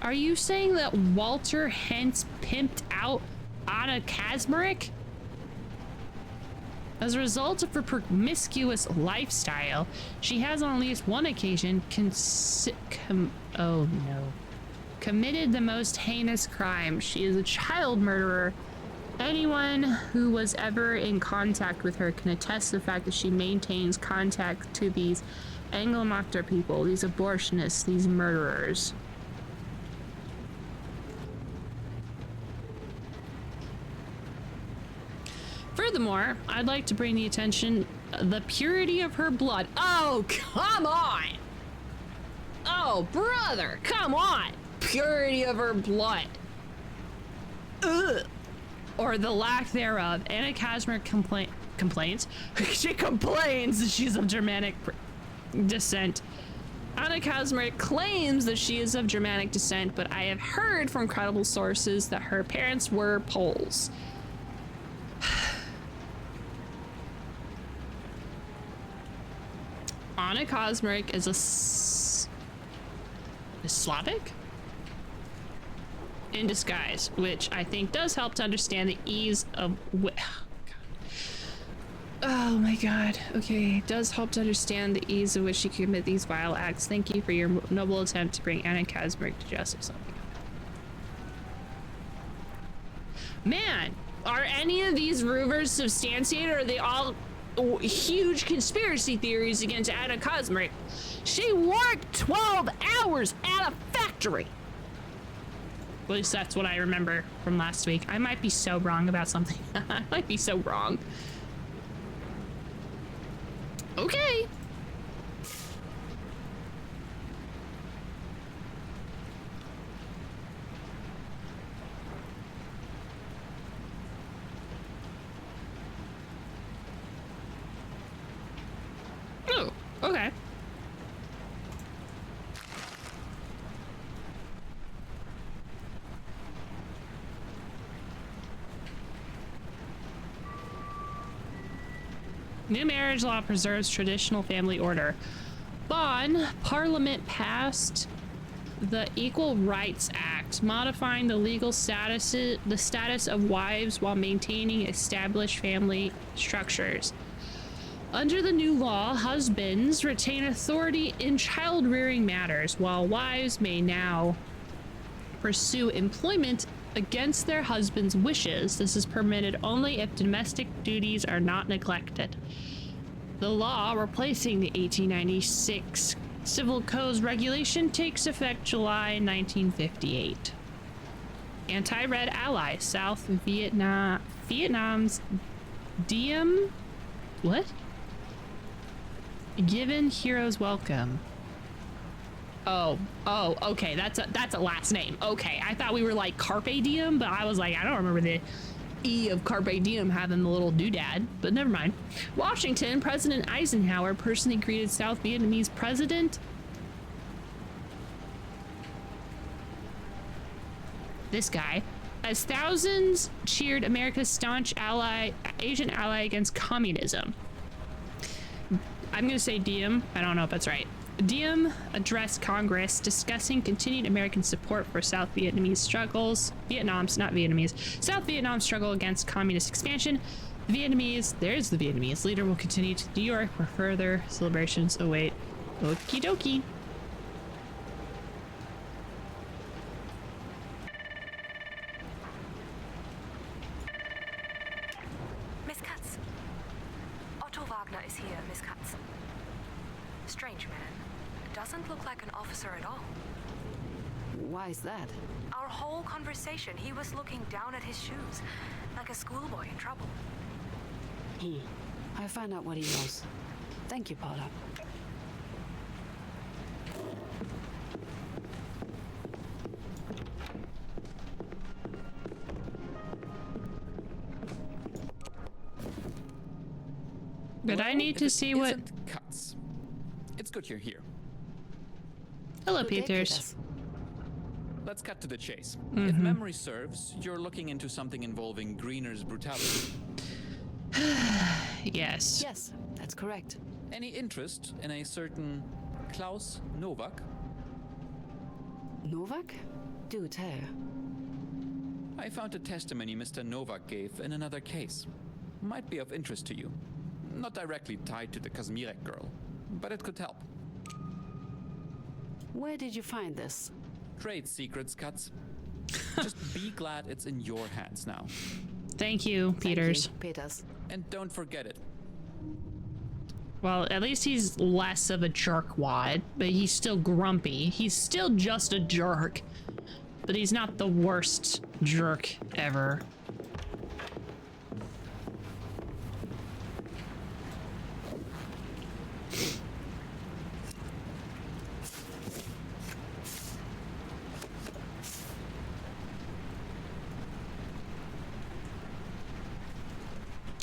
Are you saying that Walter Hentz pimped out Anna Kazmarek? As a result of her promiscuous lifestyle, she has on at least one occasion committed the most heinous crime. She is a child murderer. Anyone who was ever in contact with her can attest to the fact that she maintains contact to these Engelmacher people, these abortionists, these murderers. Furthermore, I'd like to bring the attention the purity of her blood. Oh, come on! Oh, brother, come on! Purity of her blood. Ugh. Or the lack thereof. Anna Kazmarek complains. She complains that she's of Germanic descent. Anna Kazmarek claims that she is of Germanic descent, but I have heard from credible sources that her parents were Poles. Anna Kazmarek is is Slavic? In disguise, which I think does help to understand the ease of Oh my god. Okay. It does help to understand the ease of which she commit these vile acts. Thank you for your noble attempt to bring Anna Kazmarek to justice. Man, are any of these rumors substantiated, or are they all huge conspiracy theories against Anna Kazmarek? She worked 12 hours at a factory. At least that's what I remember from last week. I might be so wrong about something. I might be so wrong. Okay. Oh, okay. New marriage law preserves traditional family order. Bonn, Parliament passed the Equal Rights Act, modifying the legal status of wives while maintaining established family structures. Under the new law, husbands retain authority in child-rearing matters, while wives may now pursue employment against their husband's wishes. This is permitted only if domestic duties are not neglected. The law replacing the 1896 Civil Codes regulation takes effect July 1958. Anti-Red ally, South Vietnam's Diem? What? Given heroes welcome. Oh, okay, that's a last name. Okay, I thought we were like Carpe Diem, but I was like, I don't remember the E of Carpe Diem having the little doodad, but never mind. Washington, President Eisenhower personally greeted South Vietnamese President this guy as thousands cheered America's staunch Asian ally against communism. I'm gonna say Diem. I don't know if that's right. Diem addressed Congress discussing continued American support for South Vietnamese struggles. South Vietnam struggle against communist expansion. There's the Vietnamese leader will continue to New York where further celebrations await. Okie dokie. Miss Katz. Otto Wagner is here, Miss Katz. Strange man. Doesn't look like an officer at all. Why is that? Our whole conversation, he was looking down at his shoes, like a schoolboy in trouble. I'll find out what he knows. Thank you, Paula. But I need to see what... Cuts. It's good you're here. Hello, Peters. Let's cut to the chase. If memory serves, you're looking into something involving Greener's brutality. Yes. Yes, that's correct. Any interest in a certain Klaus Novak? Novak? Do tell. I found a testimony Mr. Novak gave in another case. Might be of interest to you. Not directly tied to the Kazmarek girl, but it could help. Where did you find this? Trade secrets, Cuts. Just be glad it's in your hands now. Thank you, Peters. Thank you, Peters. And don't forget it. Well, at least he's less of a jerkwad, but he's still grumpy. He's still just a jerk, but he's not the worst jerk ever.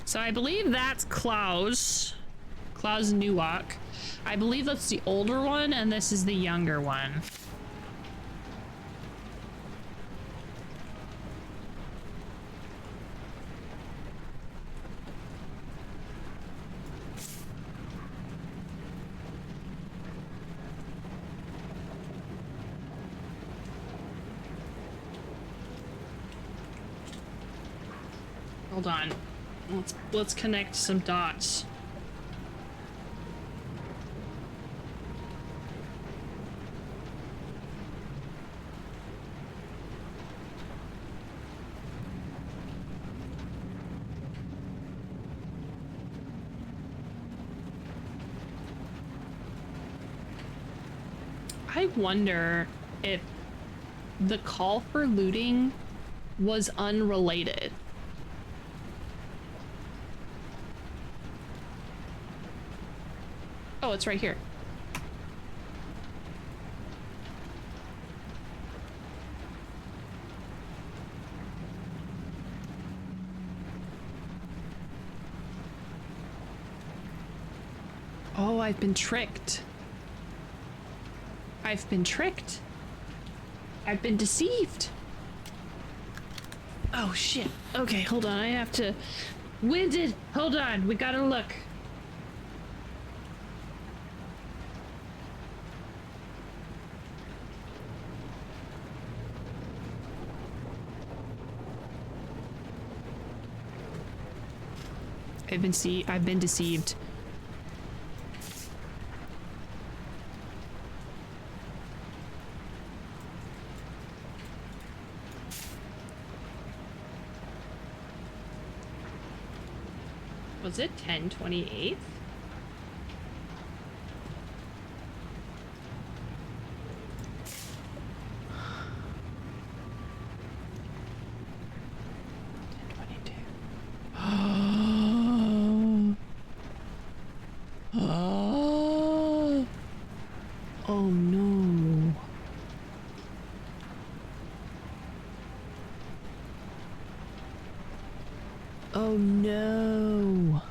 So I believe that's Klaus Newak. I believe that's the older one, and this is the younger one. Hold on. Let's connect some dots. I wonder if the call for looting was unrelated. Oh, it's right here. Oh, I've been tricked. I've been tricked. I've been deceived. Oh shit. Okay, hold on. I have to... Winded! Hold on. We gotta look. I've been deceived. Was it 10/28? Oh no. Oh no.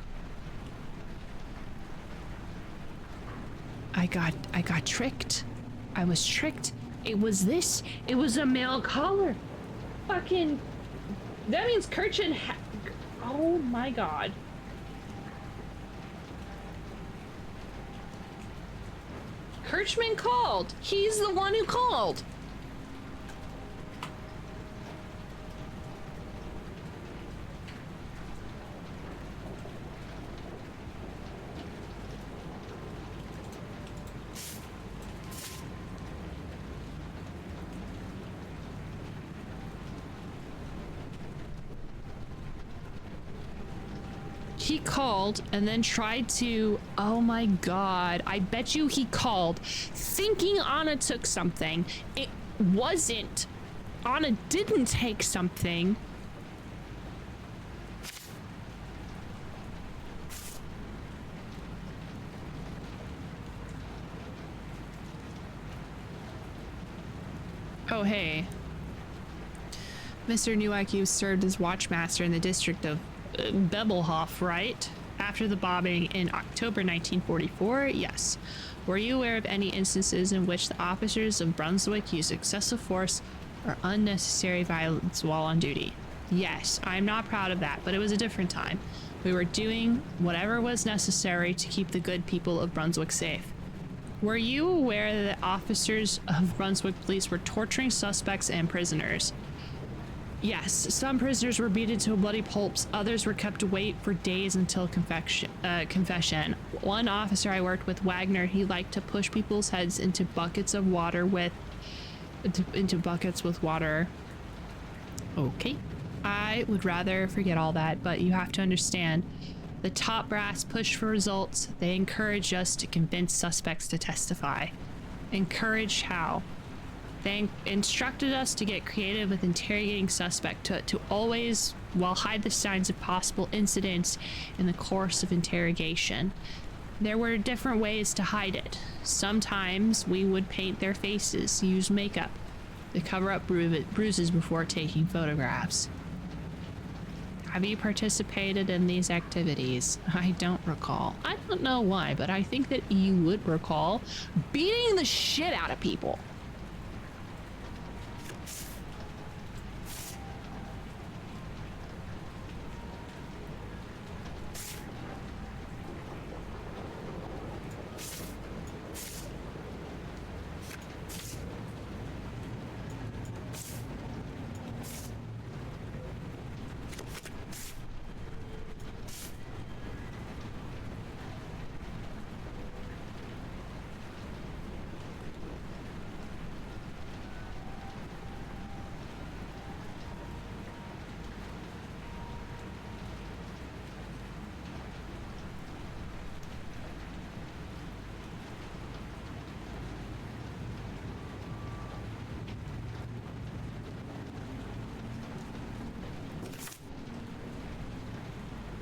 I got tricked. I was tricked. It was this. It was a male caller. Fucking. That means Kirchen oh my god. Kirchman called. He's the one who called. He called and then tried to, oh my god, I bet you he called thinking Anna took something. It wasn't. Anna didn't take something. Oh hey. Mr. Newak served as watchmaster in the district of Bebelhof, right? After the bombing in October 1944? Yes. Were you aware of any instances in which the officers of Brunswick used excessive force or unnecessary violence while on duty? Yes. I'm not proud of that, but it was a different time. We were doing whatever was necessary to keep the good people of Brunswick safe. Were you aware that officers of Brunswick police were torturing suspects and prisoners? Yes, some prisoners were beaten to bloody pulps, others were kept to wait for days until confession. One officer I worked with, Wagner, he liked to push people's heads into buckets with water. Okay. I would rather forget all that, but you have to understand, the top brass pushed for results. They encouraged us to convince suspects to testify. Encourage how? They instructed us to get creative with interrogating suspect, to always, hide the signs of possible incidents in the course of interrogation. There were different ways to hide it. Sometimes we would paint their faces, use makeup to cover up bruises before taking photographs. Have you participated in these activities? I don't recall. I don't know why, but I think that you would recall beating the shit out of people.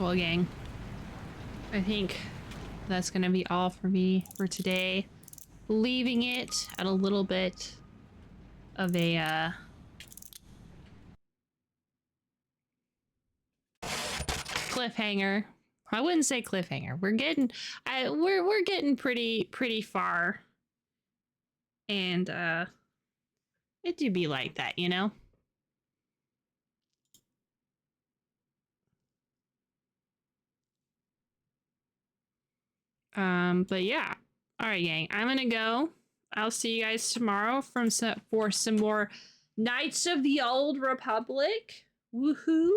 Well, gang, I think that's gonna be all for me for today. Leaving it at a little bit of a cliffhanger. I wouldn't say cliffhanger. We're getting we're getting pretty far. And it do be like that, you know? But yeah. All right, gang. I'm gonna go. I'll see you guys tomorrow for some more Knights of the Old Republic. Woohoo!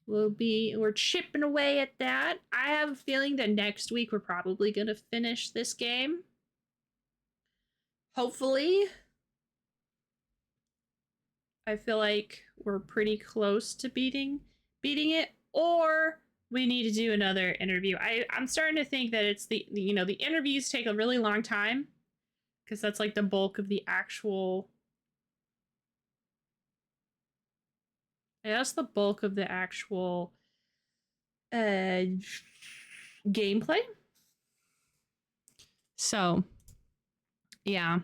We're chipping away at that. I have a feeling that next week we're probably gonna finish this game. Hopefully. I feel like we're pretty close to beating it, or we need to do another interview. I'm starting to think that it's the interviews take a really long time because that's like the bulk of the actual. Yeah, that's the bulk of the actual gameplay. So, yeah.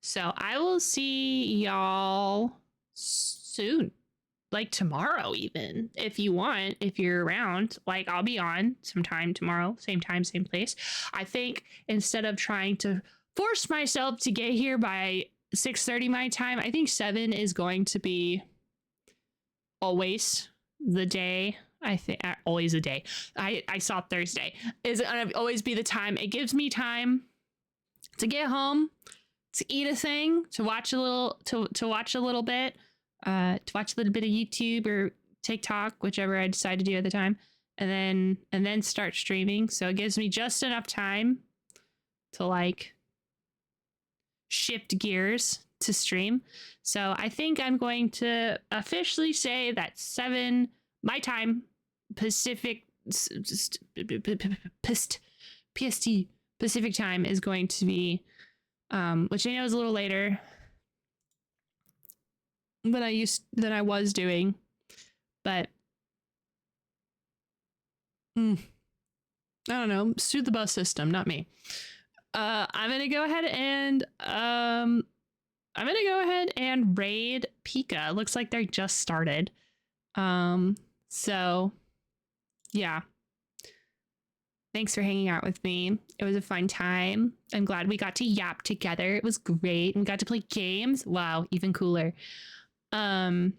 So I will see y'all soon. Like tomorrow even, if you want, if you're around. Like I'll be on sometime tomorrow, same time, same place. I think instead of trying to force myself to get here by 6:30 my time, I think 7 is going to be always the day. I think always a day. I saw Thursday is gonna always be the time. It gives me time to get home, to eat a thing, to watch a little, to watch a little bit, to watch a little bit of YouTube or TikTok, whichever I decide to do at the time, and then start streaming. So it gives me just enough time to like shift gears to stream. So I think I'm going to officially say that 7 my time Pacific PST Pacific time is going to be which I know is a little later than I was doing, but I don't know, suit the bus system, not me. I'm gonna go ahead and raid Pika. Looks like they just started. So yeah. Thanks for hanging out with me. It was a fun time. I'm glad we got to yap together. It was great. We got to play games. Wow, even cooler. Yeah.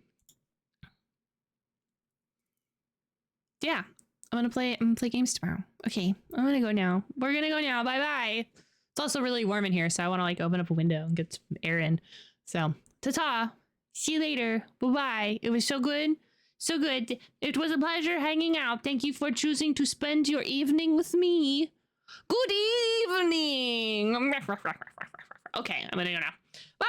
I'm gonna play games tomorrow. Okay, I'm gonna go now. We're gonna go now. Bye-bye. It's also really warm in here, so I want to like open up a window and get some air in. So, ta-ta. See you later. Bye-bye. It was so good. So good. It was a pleasure hanging out. Thank you for choosing to spend your evening with me. Good evening. Okay, I'm gonna go now. Bye.